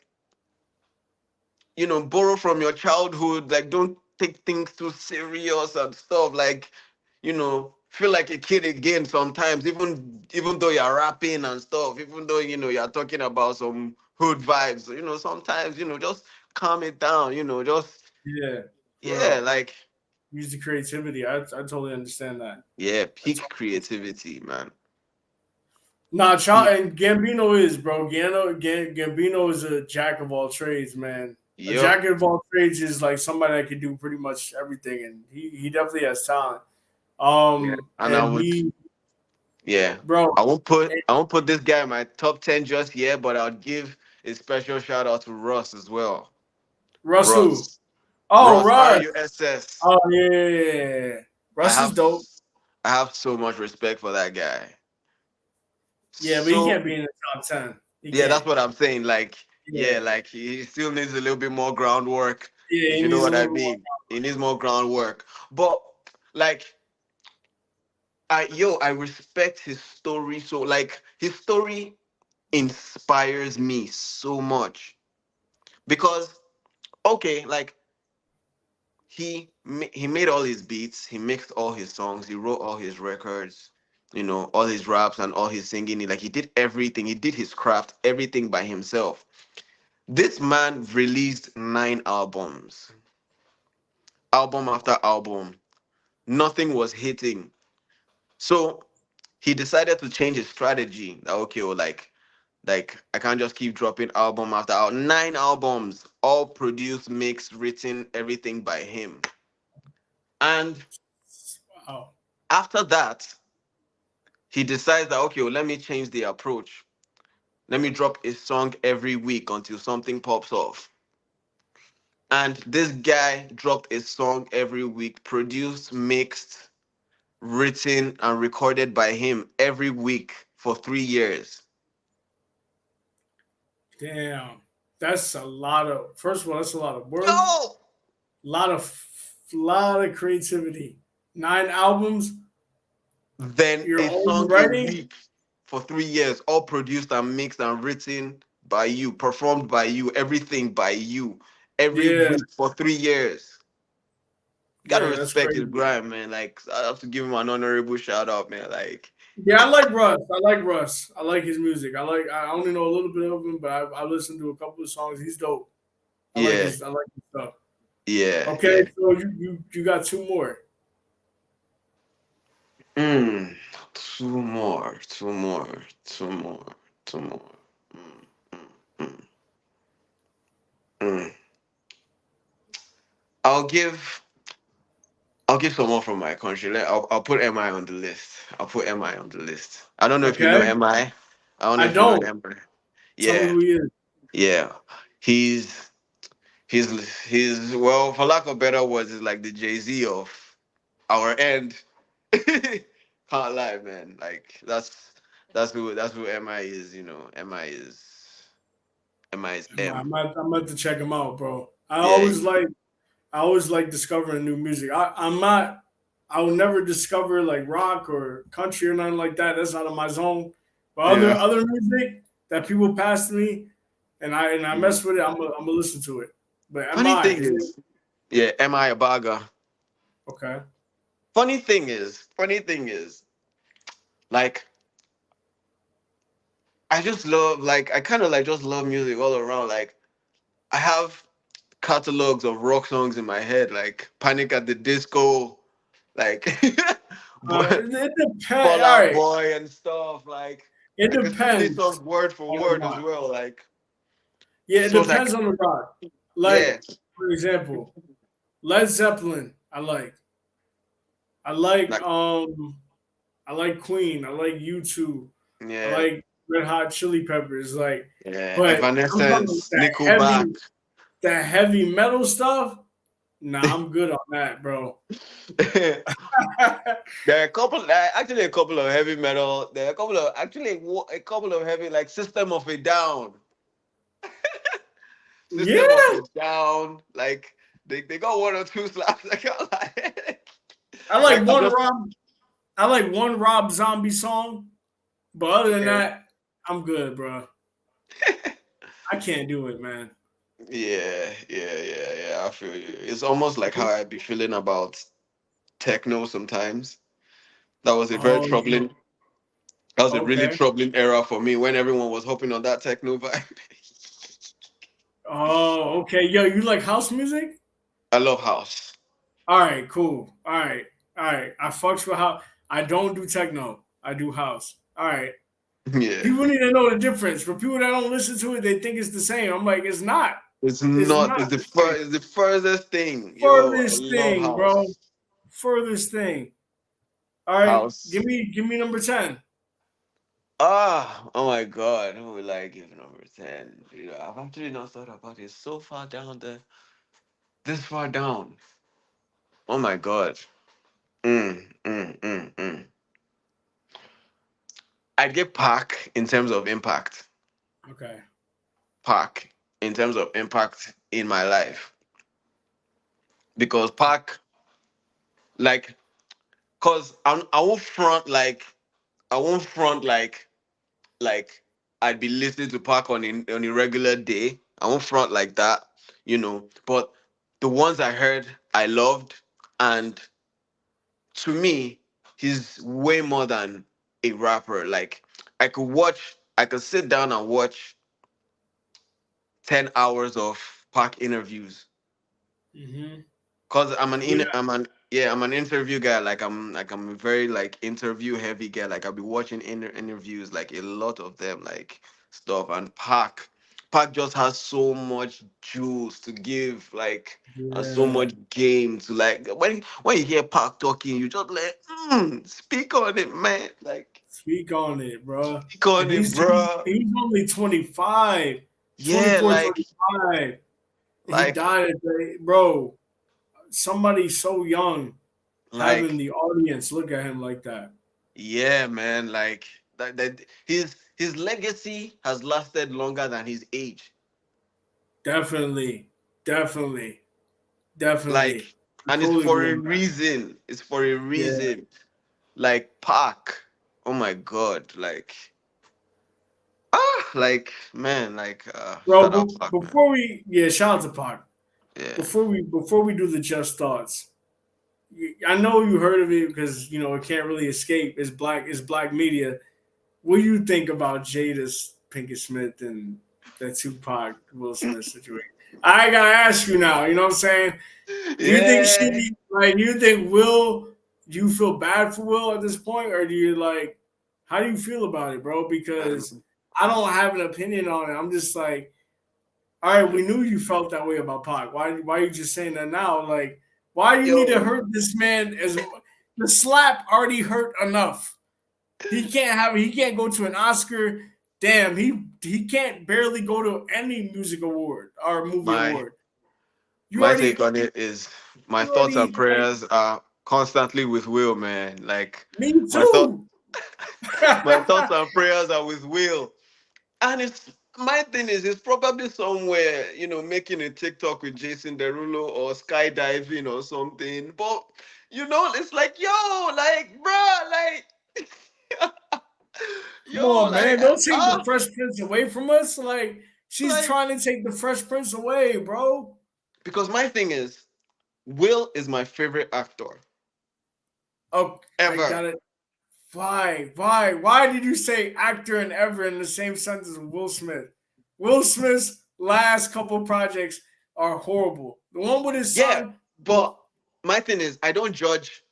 borrow from your childhood, like don't take things too serious and stuff, like, feel like a kid again sometimes, even though you're rapping and stuff, even though you're talking about some hood vibes, sometimes, just calm it down, just, Yeah, for yeah, real. like, Use the creativity. I totally understand that. yeah, I peak totally understand. creativity, man. Nah, Peak. And Gambino is, bro. Gambino is a jack of all trades, man. A Yep. jack of all trades is like somebody that can do pretty much everything, and he definitely has talent. Yeah. And I And would, he, yeah, bro, I won't put this guy in my top 10 just yet, but I'll give a special shout out to Russ as well. Russell. Russ. Oh, Russ Russ. RUSS. Oh yeah, yeah, yeah, yeah. I Russ is have dope. I have so much respect for that guy. Yeah, but he So can't be in the top 10. He yeah, that's can't. what I'm saying. Like, yeah, Yeah, like he still needs a little bit more groundwork, yeah. if He you know needs a what I little bit more. mean. He needs more groundwork. But like I respect his story. So like his story inspires me so much because okay, like he made all his beats, he mixed all his songs, he wrote all his records, all his raps and all his singing. Like he did everything. He did his craft, everything by himself. This man released 9 albums, album after album. Nothing was hitting. So he decided to change his strategy. That okay, well, like I can't just keep dropping album after album. 9 albums, all produced, mixed, written, everything by him. And Wow. after that, he decides that okay, well, let me change the approach. Let me drop a song every week until something pops off. And this guy dropped a song every week, produced, mixed, written, and recorded by him every week for 3 years. Damn. That's a lot of. First of all, that's a lot of work. Yo! Lot of creativity. 9 albums. Then Your a own song a writing. week. for 3 years, all produced and mixed and written by you, performed by you, everything by you, every Yeah, week for 3 years. Gotta yeah, that's respect his crazy. grind, man. Like I have to give him an honorable shout out, man. Like Yeah, I like Russ. I like Russ. I like his music. I only know a little bit of him, but I listened to a couple of songs. He's dope. yeah, I like his stuff. yeah, Okay, yeah. so you got two more. Mm, two more, two more, two more, two more. Mm, mm, mm. I'll give I'll give someone from my country. I'll put MI on the list. I'll put MI on the list. I don't know if you know Okay, MI. I don't know I if you know don't. MI. Tell me Yeah, who he is. yeah. He's he's well, for lack of better words, is like the Jay-Z of our end. Can't lie, man. Like that's who MI is, MI is M. I'm about to check him out, bro. Yeah. I always like discovering new music. I'm not. I will never discover like rock or country or nothing like that. That's out of my zone. But Yeah. other music that people pass to me, and I Mm. mess with it, I'm gonna listen to it. But am Funny I? thing Is it is, yeah, MI Abaga. okay? Funny thing is, like I just love like I kind of like just love music all around. Like I have catalogs of rock songs in my head, like Panic at the Disco, like It depends. All Fallout right, Boy and stuff. Like it I could sing these depends songs word for on the word as rock. well. Like Yeah, it so, it's like depends on the rock. yeah, Like for example, Led Zeppelin. like I like Queen. I like U2. I yeah, like Red Hot Chili Peppers. Like, yeah, but I'm talking about Evanescence, Nickelback. that heavy metal stuff. Nah, I'm good on that, bro. There are actually a couple of heavy metal. There are a couple of actually a couple of heavy like System of a Down. System of Yeah, a Down. Like they got one or two slaps. Like, I'm like, I like like I one just Rob. I like one Rob Zombie song, but other than okay. that, I'm good, bro. I can't do it, man. Yeah. I feel you. It's almost like how I be feeling about techno sometimes. That was a very Oh, troubling. That was a really okay. troubling era for me when everyone was hopping on that techno vibe. Oh, okay. Yo, you like house music? I love house. All right, cool. All right. I fucks with how I don't do techno. I do house. All right. Yeah. People need to know the difference. For people that don't listen to it, they think it's the same. I'm like, it's not. It's It's not. not It's the the same. first. It's the furthest thing. Yo, I Furthest love thing, bro. house. Furthest thing. All right. House. Give me number 10. Ah, oh my God. Who will I give number 10? I've actually not thought about it. So far down there. This far down. Oh my God. Mm. I'd give Pac in terms of impact. Okay. Pac in terms of impact in my life. Because Pac, like, I won't front like I'd be listening to Pac on a regular day. I won't front like that. But the ones I heard, I loved, and to me, he's way more than a rapper. Like I could sit down and watch 10 hours of Pac interviews. Mm-hmm. Cause Yeah. I'm an interview guy. I'm a very like interview heavy guy. Like I'll be watching interviews, like a lot of them, like stuff. And Pac just has so much juice to give, like, and so Yeah. much game to like. When you hear Pac talking, you just like, speak on it, man. Like Speak on it, bro. speak on And it, bro. he's only 25, Yeah, 24, 25. He like, died at bro. Somebody so young having like, the audience look at him like that. yeah, man. Like that his legacy has lasted longer than his age. Definitely. Definitely. Definitely. Like, I and it's totally for agree a on that. reason. It's for a Yeah. reason. Like Pac. Oh my God. Like, like man, Bro, shout out Pac, man. before we yeah, shout out to Pac. Yeah. Before we do the just thoughts, I know you heard of it because you know it can't really escape. It's black media. What do you think about Jada's Pinkett Smith and the Tupac Will Smith situation? I gotta ask you now. You know what I'm saying? Do you think Yeah. do you think Will? Do you feel bad for Will at this point, or do you like? How do you feel about it, bro? Because Um, I don't have an opinion on it. I'm just like, all right, we knew you felt that way about Pac. Why are you just saying that now? Like, why do you need to yo, hurt this man as the slap already hurt enough? He can't go to an Oscar. Damn, he can't barely go to any music award or movie my award. You my already take on it is my you thoughts and already like prayers are constantly with Will, man. Like me my thought too. my thoughts and prayers are with Will. And it's my thing is it's probably somewhere, making a TikTok with Jason Derulo or skydiving or something. But it's like, yo, like, bruh, like Come yo, on, like man. Don't take the Fresh Prince away from us. Like she's like trying to take the Fresh Prince away, bro. because my thing is Will is my favorite actor Oh, I ever. got it. Why did you say actor and ever in the same sentence as Will Smith? Will Smith's last couple projects are horrible. The one with his Yeah, son, but my thing is I don't judge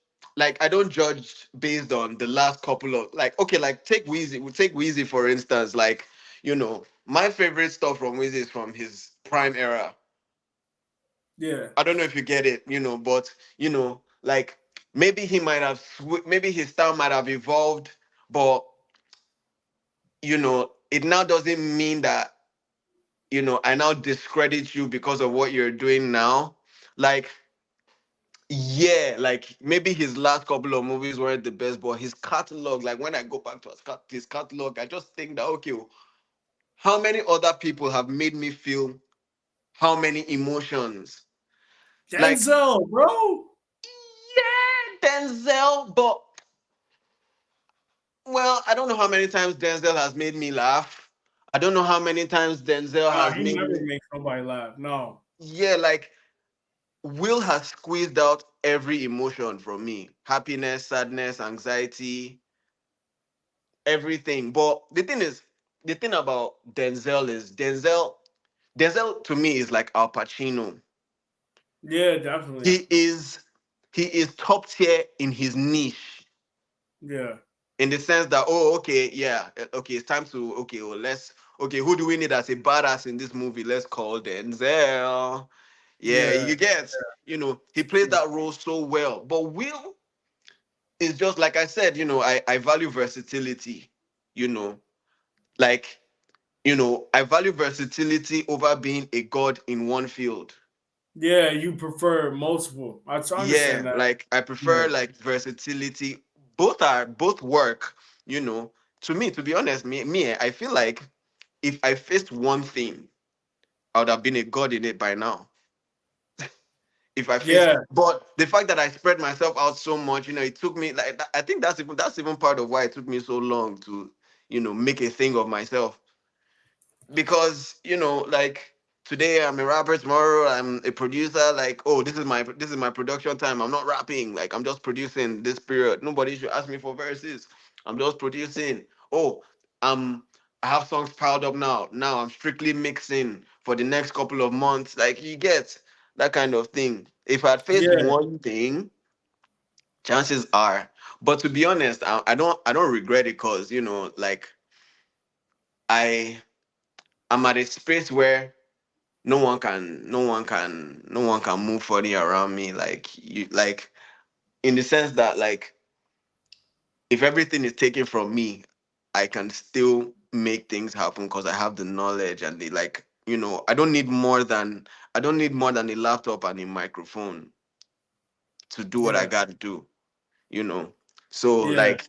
based on the last couple of like okay, like take Weezy. We take Weezy for instance. Like, my favorite stuff from Weezy is from his prime era. yeah, I don't know if you get it, but like maybe maybe his style might have evolved, but it now doesn't mean that, I now discredit you because of what you're doing now. Like, yeah, like maybe his last couple of movies weren't the best, but his catalog, like when I go back to his catalog, I just think that okay, how many other people have made me feel how many emotions? Like, Denzel, bro. yeah, Denzel, but well, I don't know how many times Denzel has made me laugh. I don't know how many times Denzel Nah, has he made never me, makes nobody laugh. No. yeah, like Will has squeezed out every emotion from me: happiness, sadness, anxiety, everything. But the thing about Denzel is Denzel to me is like Al Pacino. Yeah, definitely. He is he is top tier in his niche, Yeah. in the sense that, oh, okay, yeah, okay, it's time to, okay, well, let's, okay, who do we need as a badass in this movie? Let's call Denzel. Yeah, Yeah. you get, he plays True. that role so well. But Will is just like I said, I value versatility, you know, like I value versatility over being a god in one field. Yeah, you prefer multiple. I understand Yeah, that. like I Yeah. prefer like versatility. Both work, you know. To me, to be honest, I feel like if I faced one thing, I would have been a god in it by now. If I faced, Yeah. but the fact that I spread myself out so much, it took me like I think that's even part of why it took me so long to, make a thing of myself. Because like today I'm a rapper, tomorrow I'm a producer. Like, oh, this is my production time. I'm not rapping, like I'm just producing this period. Nobody should ask me for verses. I'm just producing. Oh, um I have songs piled up now I'm strictly mixing for the next couple of months. Like, you get that kind of thing. If I'd faced Yeah. one thing, chances are, but to be honest, I don't regret it, because like i I'm at a space where no one can move funny around me, like you, like in the sense that, like, if everything is taken from me, I can still make things happen because I have the knowledge and the, like, I don't need more than a laptop and a microphone to do what I Yeah. gotta do, you know so Yeah. like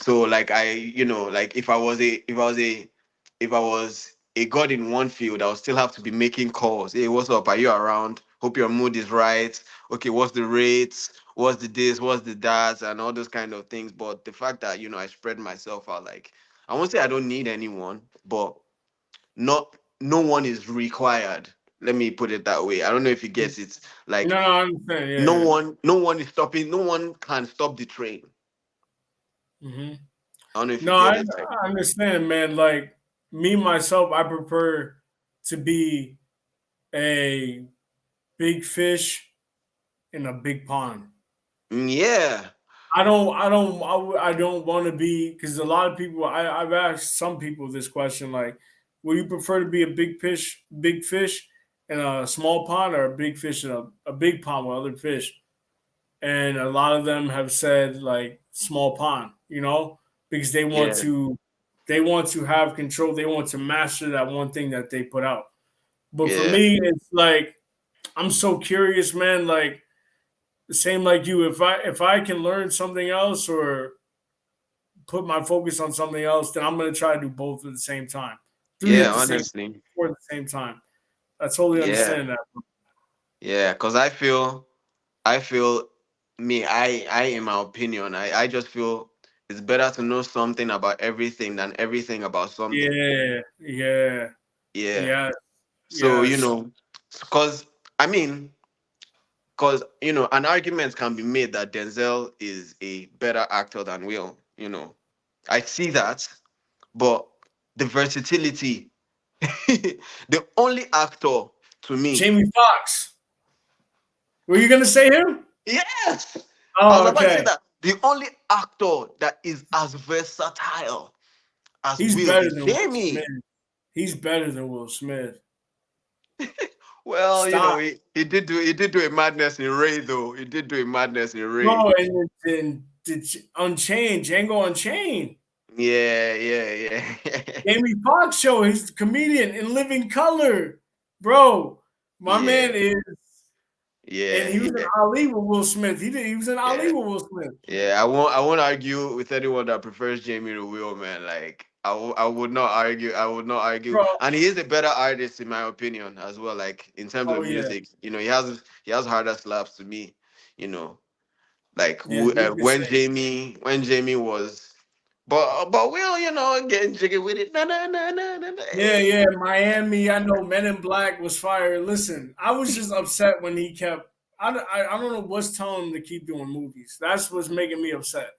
like if I was a god in one field, I would still have to be making calls. Hey, what's up? Are you around? Hope your mood is right. Okay, what's the rates? What's the this? What's the that? And all those kind of things. But the fact that I spread myself out, like, I won't say I don't need anyone, but not no one is required. Let me put it that way. I don't know if you get it. No, Like no, I understand. no Yeah. one, no one is stopping. No one can stop the train. Hmm. I don't know if you No, get it. Like I understand, man. Like me myself, I prefer to be a big fish in a big pond. yeah, I don't want to be because a lot of people. I've asked some people this question, like, would you prefer to be a big fish in a small pond, or a big fish in a big pond with other fish? And a lot of them have said like small pond, because yeah, they want to have control. They want to master that one thing that they put out. But for yeah, me, it's like I'm so curious, man. Like the same like you. If I can learn something else or put my focus on something else, then I'm gonna try to do both at the same time. Three yeah. at the same Honestly, four at the same time. I totally yeah, understand that. yeah. Because I feel me. In my opinion, I just feel it's better to know something about everything than everything about something. Yeah, yeah, Yeah. yeah, So yes. because I mean, because an argument can be made that Denzel is a better actor than Will. I see that, but the versatility, the only actor to me. Jamie Foxx. Were you gonna say him? Yes, I was Oh, about to say okay. that the only actor that is as versatile as He's Will better is than Will Smith. Jamie. He's better than Will Smith. Well, Stop, he did do a madness in Ray though. He did do a madness in Ray. bro. And then Unchained, Django Unchained. Yeah, yeah, yeah. Jamie Foxx show. He's the comedian in Living Color, bro. My man Yeah, is, and yeah, he was in yeah, Ali with Will Smith. He was in Ali yeah, with Will Smith, yeah. I won't argue with anyone that prefers Jamie to Will, man. Like I would not argue. I would not argue. bro. And he is a better artist in my opinion as well. Like in terms Oh of yeah, music, he has harder slaps to me. You know, like yeah. He can when sing. Jamie was, but Will, getting jiggy with it. Na na na na na. Na. Yeah, Hey. yeah, Miami. I know Men in Black was fire. Listen, I was just upset when he kept. I don't know what's telling him to keep doing movies. That's what's making me upset.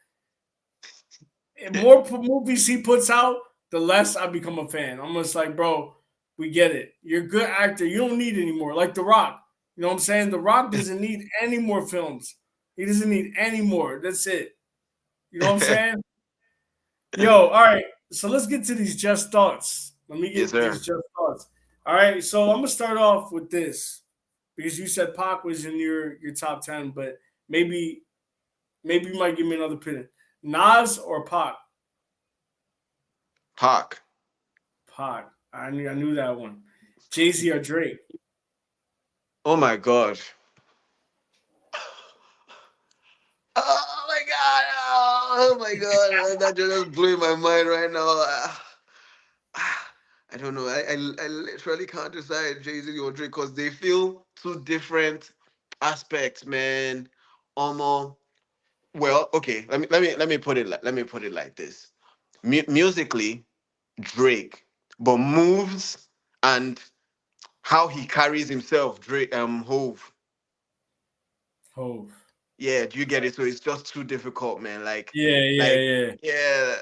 And more movies he puts out, the less I become a fan. I'm just like, bro, we get it. You're a good actor. You don't need any more. Like The Rock. You know what I'm saying? The Rock doesn't need any more films. He doesn't need any more. That's it. You know what I'm saying? Yo, all right. So let's get to these just thoughts. Let me Yes, get these sir. just thoughts. All right. So I'm gonna start off with this because you said Pac was in your top 10, but maybe you might give me another opinion. Nas or Pac? Hawk. Pac. I knew that one. Jay Z or Drake? Oh my god. Oh my god! Oh my god! That just blew my mind right now. I don't know. I literally can't decide Jay Z or Drake because they feel two different aspects, man. Almost. Well, okay. Let me put it like this. Musically, Drake, but moves and how he carries himself, Drake. Hove. Hove. Yeah, do you get it? So it's just too difficult, man. Yeah, yeah, Like, yeah. yeah.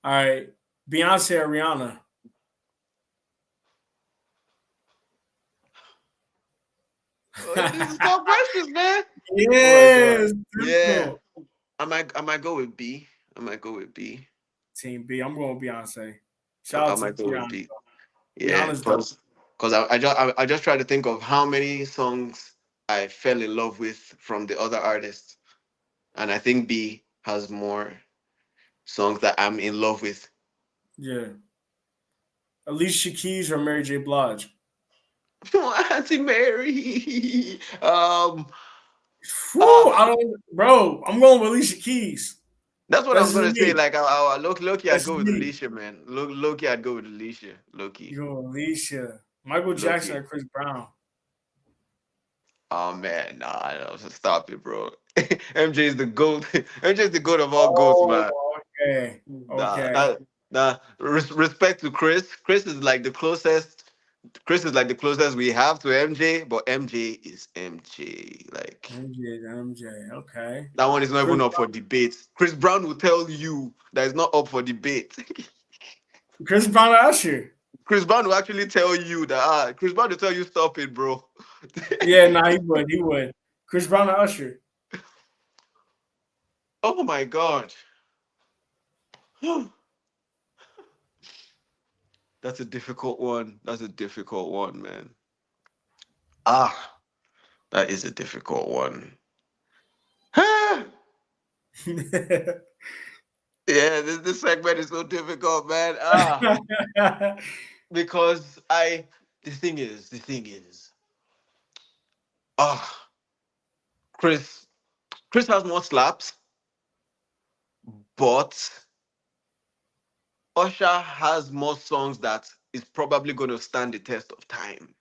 All right. Beyonce or Rihanna? This is tough questions, man. Oh my god. Yes, Yeah. difficult. I might go with B. I might go with B. Team B. I'm going Beyonce. I Shout out to might go with Rihanna. B. Yeah, Rihanna's dope. because I just try to think of how many songs I fell in love with from the other artists, and I think B has more songs that I'm in love with. Yeah. Alicia Keys or Mary J. Blige? Auntie Mary. Whew, Ah, I don't, bro. I'm going with Alicia Keys. that's what I That's was just gonna say. me. Like, Loki, I'd That's go just with me. Alicia, man. Loki, I'd go with Alicia. You Loki, go Alicia. Michael Jackson Loki. or Chris Brown? Oh man, nah, no, stop it, bro. MJ is the goat. MJ is the goat of all goats, Oh, man. okay. Nah, Okay. that. Nah, respect to Chris. Chris is like the closest. Chris is like the closest we have to MJ, but MJ is MJ. Like MJ, MJ. Okay. that one is not Chris even up for debate. Chris Brown will tell you that it's not up for debate. Chris Brown or Usher. Chris Brown will actually tell you that Chris Brown will tell you stop it, bro. Yeah, nah, he would. He would. Chris Brown or Usher. Oh my god. That's a difficult one. That's a difficult one, man. Ah, that is a difficult one. Yeah, this segment is so difficult, man. Because the thing is, ah, Chris, Chris has more slaps, but Usher has more songs that is probably going to stand the test of time.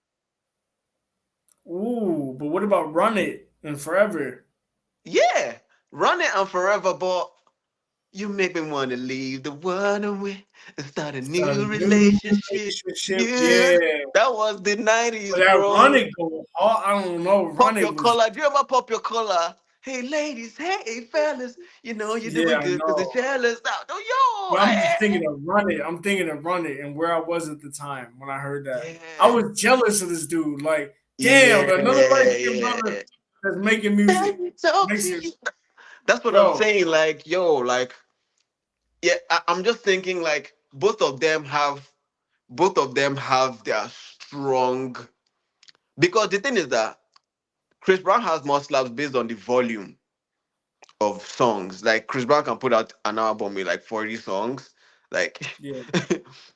Ooh, but what about Run It and Forever? Yeah, Run It and Forever, but you make me want to leave the one away and start a Start a new new relationship. relationship. Yeah, Yeah. that was the 90s, But that Run bro. It go hard. I don't know. Run Pop It your was, collar. Do you ever pop your collar? Hey, ladies. Hey, fellas. You know you're yeah, doing I good because know. they're jealous. Now, yo, But I'm just thinking of Run It. I'm thinking of Run It and where I was at the time when I heard that. I yeah. was jealous of this dude. Like, damn, Yeah, another light skinned brother yeah. that's making music. It's so Makes it, cute. That's what I'm bro. saying. Like, yo, like, yeah, I'm just thinking like both of them have their strong because the thing is that Chris Brown has more slaps based on the volume of songs. Like Chris Brown can put out an album with like 40 songs. Like Yeah.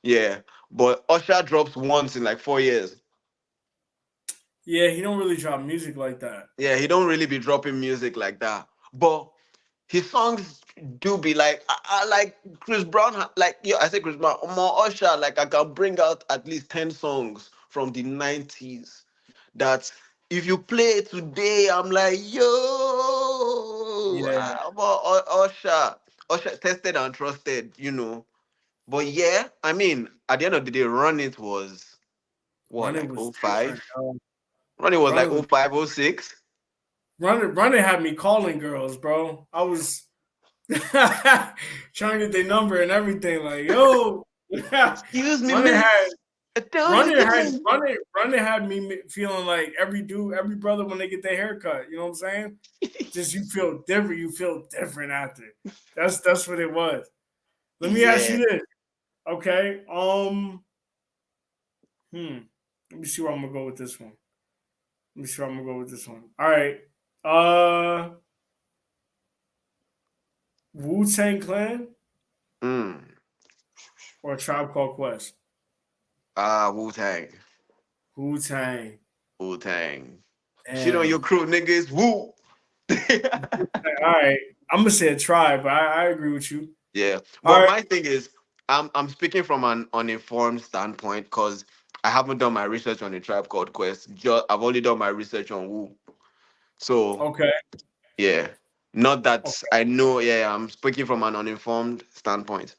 yeah. But Usher drops once in like 4 years. Yeah, he don't really drop music like that. Yeah, he don't really be dropping music like that. But his songs do be like I like Chris Brown like yeah, I say Chris Brown, more Usher, like I can bring out at least 10 songs from the 90s that if you play it today, I'm like, yo, Yeah. Usher. Usher tested and trusted, you know. But yeah, I mean, at the end of the day, Run It was what, Run It like was oh 05? different. Run It was Run like It was 05, oh 06. Run It had me calling girls, bro. I was trying to get their number and everything. Like, yo, Excuse me, Run It had miss. Do you get me? Run It had me feeling like every dude, every brother when they get their haircut. You know what I'm saying? Just you feel different. You feel different after. That's what it was. Let me ask you Yeah. this, okay? Let me see where I'm gonna go with this one. Let me see where I'm gonna go with this one. All right. Uh, Wu Tang Clan Mm. or Tribe Called Quest? Wu Tang. Wu Tang. Wu Tang. Shit on your Damn. crew, niggas. Woo. All right. I'm gonna say a tribe, but I agree with you. Yeah. All But right. my thing is, I'm speaking from an uninformed standpoint because I haven't done my research on a tribe called Quest. I've only done my research on Wu. So Okay. yeah. Not that Okay. I know, yeah, I'm speaking from an uninformed standpoint.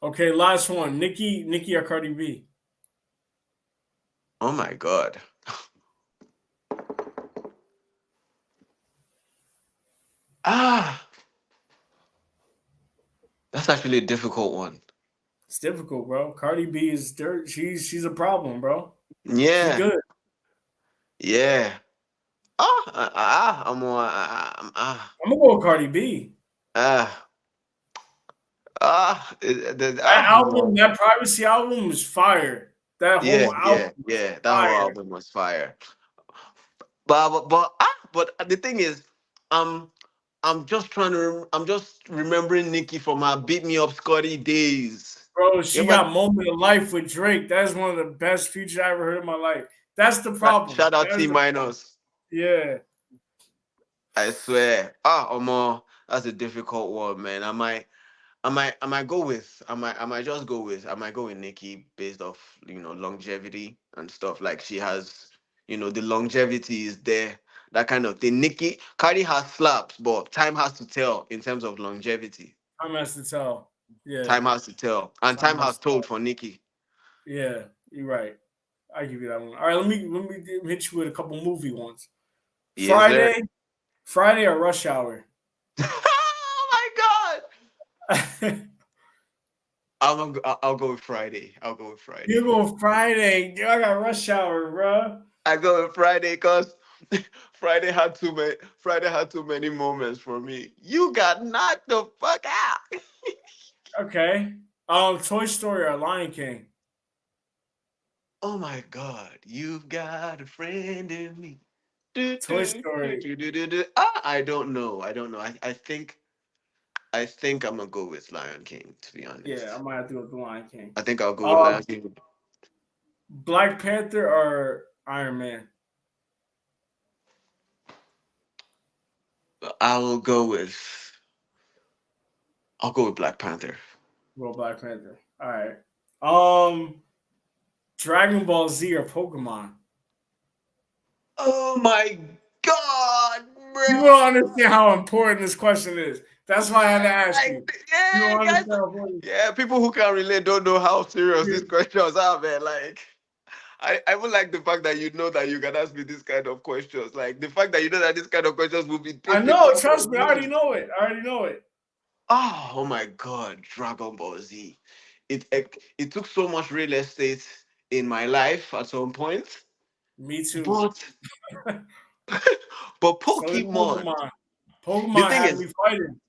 Okay. Last one. Nicki or Cardi B? Oh my god. Ah, that's actually a difficult one. It's difficult, bro. Cardi B is dirt. She's a problem, bro. She Yeah. good. Yeah. I'm I'm gonna go with Cardi B. ah, That album, no. that Privacy album was fire. That Yeah, whole album yeah, was yeah. That whole fire. album was fire. But the thing is, um, I'm just remembering Nicki from her beat me up Scotty days. Bro, You she ever got Moment of Life with Drake. That's one of the best features I ever heard in my life. That's the problem. shout out That's T the minus? yeah. I swear. Omo, that's a difficult one, man. I might go with Nikki based off, longevity and stuff. Like she has, the longevity is there, that kind of thing. Cardi has slaps, but time has to tell in terms of longevity. I'm has to tell. Yeah. Time has to tell, and Time time has has told for Nikki. Yeah, you're right. I give you that one. All right, let me hit you with a couple movie ones. Yes, sir. Friday, Friday or Rush Hour? Oh my God! You I'll go with Friday. I'll go with Friday. go Friday. Yo, I got Rush Hour, bro. I go with Friday because Friday had too many moments for me. You got knocked the fuck out. Okay. Toy Story or Lion King? Oh my God, you've got a friend in me. Do, Toy do, do, Story. do, do, do, do. Ah, I don't know. I don't know. I think I'm gonna go with Lion King, to be Yeah, I honest. might have to go with the Lion King. I think I'll go with Um, Lion King. Black Panther or Iron Man? I will go with I'll go with Black Panther. Well, Black Panther. All right. Um, Dragon Ball Z or Pokemon? Oh my God, You bro. will understand how important this question is. That's why I had to ask you. You Yeah, will guys. understand how important. Yeah, people who can relate don't know how serious these Yeah. questions are, man. Like, I would like the fact that you know that you can ask me this kind of questions. Like the fact that you know that this kind of questions will be I know. difficult for Trust me. I already me. know it. I already know it. Oh my God, Dragon Ball Z. It took so much real estate in my life at some point, Me too. but but So did Pokemon. Pokemon. The Pokemon thing had is, me fighting.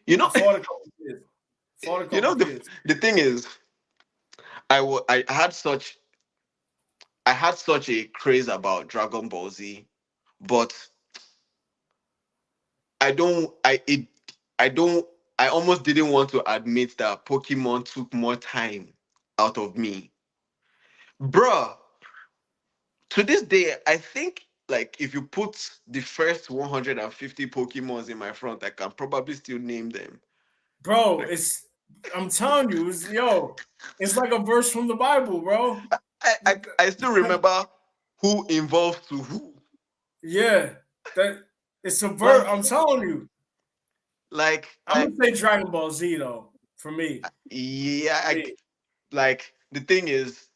you I know, fought a couple kids. Fought a you couple know kids. the thing is, I had such a craze about Dragon Ball Z, but I don't I it I don't I almost didn't want to admit that Pokemon took more time out of me. Bruh, to this day, I think like if you put the first 150 Pokemons in my front, I can probably still name them. Bro, Like I'm telling you, it's like a verse from the Bible, bro. I still remember who involved to who. Yeah. That it's a verse. Like I'm telling you. like I'm like gonna say Dragon Ball Z though, for me. yeah, For me. like the thing is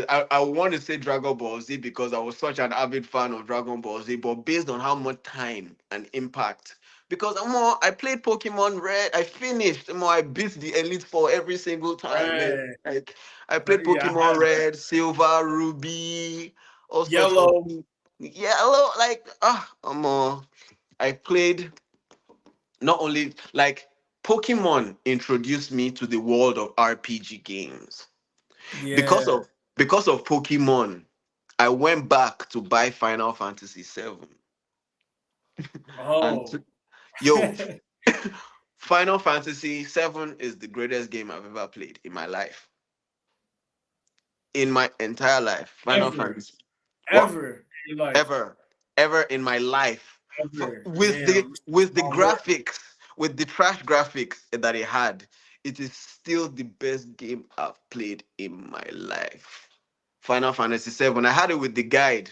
I want to say Dragon Ball Z because I was such an avid fan of Dragon Ball Z, but based on how much time and impact, because I played Pokemon Red, I finished I beat the Elite Four every single time, man. Right. Like I played Yeah, I Pokemon had Red, Silver, Ruby, all sorts of yellow. yellow, like I played not only like Pokemon introduced me to the world of RPG games because Yeah. of Pokemon. I went back to buy Final Fantasy VII, and Oh. yo, Final Fantasy VII is the greatest game I've ever played in my life, in my entire life. Final Ever. Fantasy, what Ever in your life. ever ever in my life, Ever. with the Damn. My word. graphics, with the trash graphics that it had, it is still the best game I've played in my life. Final Fantasy VII. I had it with the guide.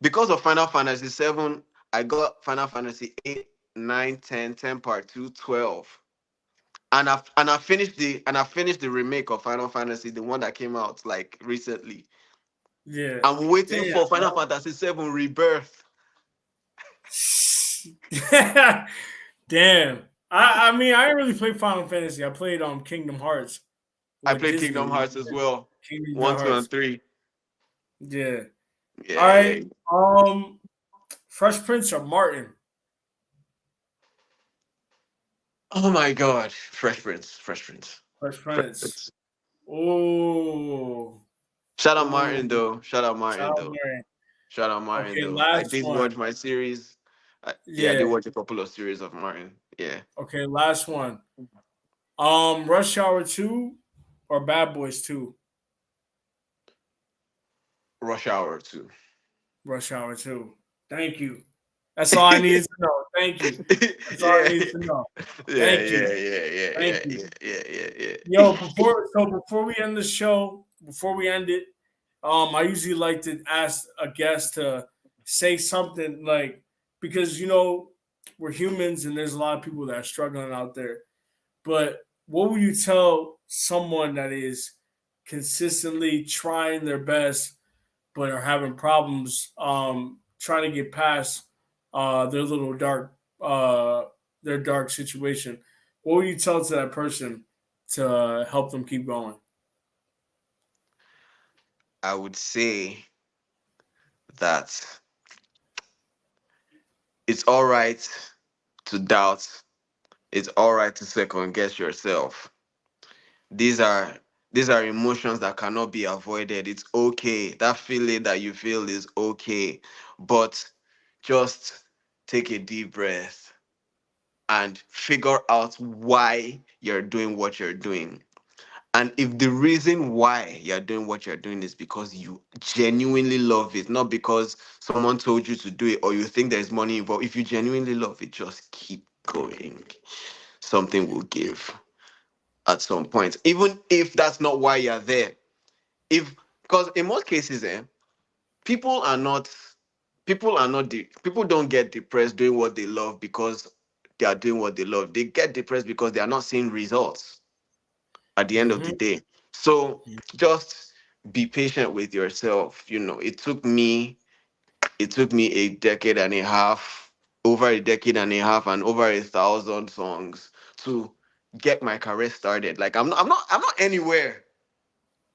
Because of Final Fantasy VII, I got Final Fantasy 8, 9, 10, 10 Part 2, 12. And I finished the remake of Final Fantasy, the one that came out like recently. Yeah. I'm waiting Damn, for Final bro. Fantasy VII Rebirth. Damn. I mean I didn't really play Final Fantasy. I played Kingdom Hearts I with played Disney. Kingdom Hearts as well. Kingdom 1, 2, and Hearts. 3. Yeah. All Yeah, yeah. right. Fresh Prince or Martin? Oh my god. Fresh Prince. Fresh Prince. Fresh Fresh Prince. Prince. Oh. Shout out Ooh. Martin though. Shout out Shout Martin out though. Martin. Shout out Martin Okay, though. I last did one. watch my series. Yeah, I did Yeah. watch a couple of series of Martin. Yeah. Okay, last one. Rush Hour 2 or Bad Boys 2? Rush Hour too. Rush Hour 2. Thank you. That's all I needed to know. Thank you. That's all I Yeah, needed to know. yeah, Thank you. yeah, yeah, yeah, Thank yeah, you. yeah, yeah, yeah, Yo, yeah. before we end the show, before we end it, I usually like to ask a guest to say something like because we're humans and there's a lot of people that are struggling out there. But what would you tell someone that is consistently trying their best but are having problems trying to get past their little uh, dark situation? What would you tell to that person to help them keep going? I would say that it's all right to doubt. It's all right to second guess yourself. These are these are emotions that cannot be avoided. It's okay. That feeling that you feel is okay. But just take a deep breath and figure out why you're doing what you're doing. And if the reason why you're doing what you're doing is because you genuinely love it, not because someone told you to do it or you think there's money involved, if you genuinely love it, just keep going. Something will give at some point, even if that's not why you're there. If Because in most cases, people are not people don't get depressed doing what they love because they are doing what they love. They get depressed because they are not seeing results at the end of the Hmm. day. So just be patient with yourself. It took me a decade and a half, over a decade and a half, and over 1,000 songs to get my career started. Like I'm not anywhere.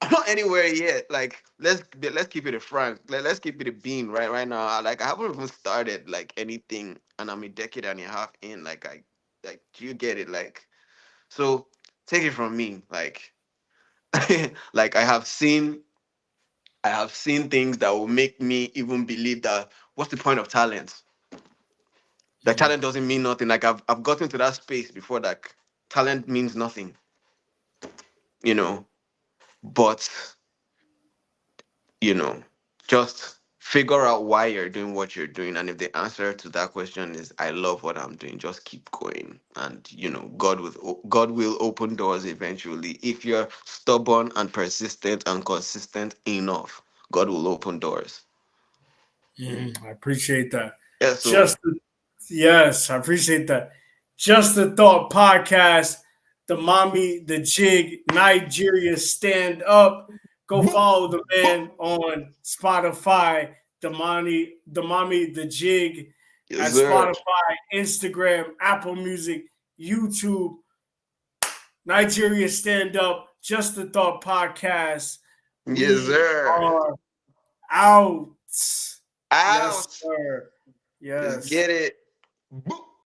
I'm not anywhere yet. Like let's keep it a frank. Let's keep it a bean right now. Like I haven't even started like anything, and I'm a decade and a half in. Do you get it? Like so, take it from me. Like like I have seen things that will make me even believe that what's the point of talent? That talent doesn't mean nothing. Like I've gotten to that space before that talent means nothing, you know. But you know, just figure out why you're doing what you're doing. And if the answer to that question is I love what I'm doing, just keep going. And God will open doors eventually. If you're stubborn and persistent and consistent enough, God will open doors. Mm. I appreciate that. Yeah, so Just Yes, I appreciate that. Just the Thought Podcast, the Mommy, the Jig, Nigeria Stand Up. Go follow the man on Spotify, the Mommy, the Jig yes, at sir. Spotify, Instagram, Apple Music, YouTube, Nigeria Stand Up, Just the Thought Podcast. Yes, We sir. are out. Yes, Out. sir. Let's Yes. get it.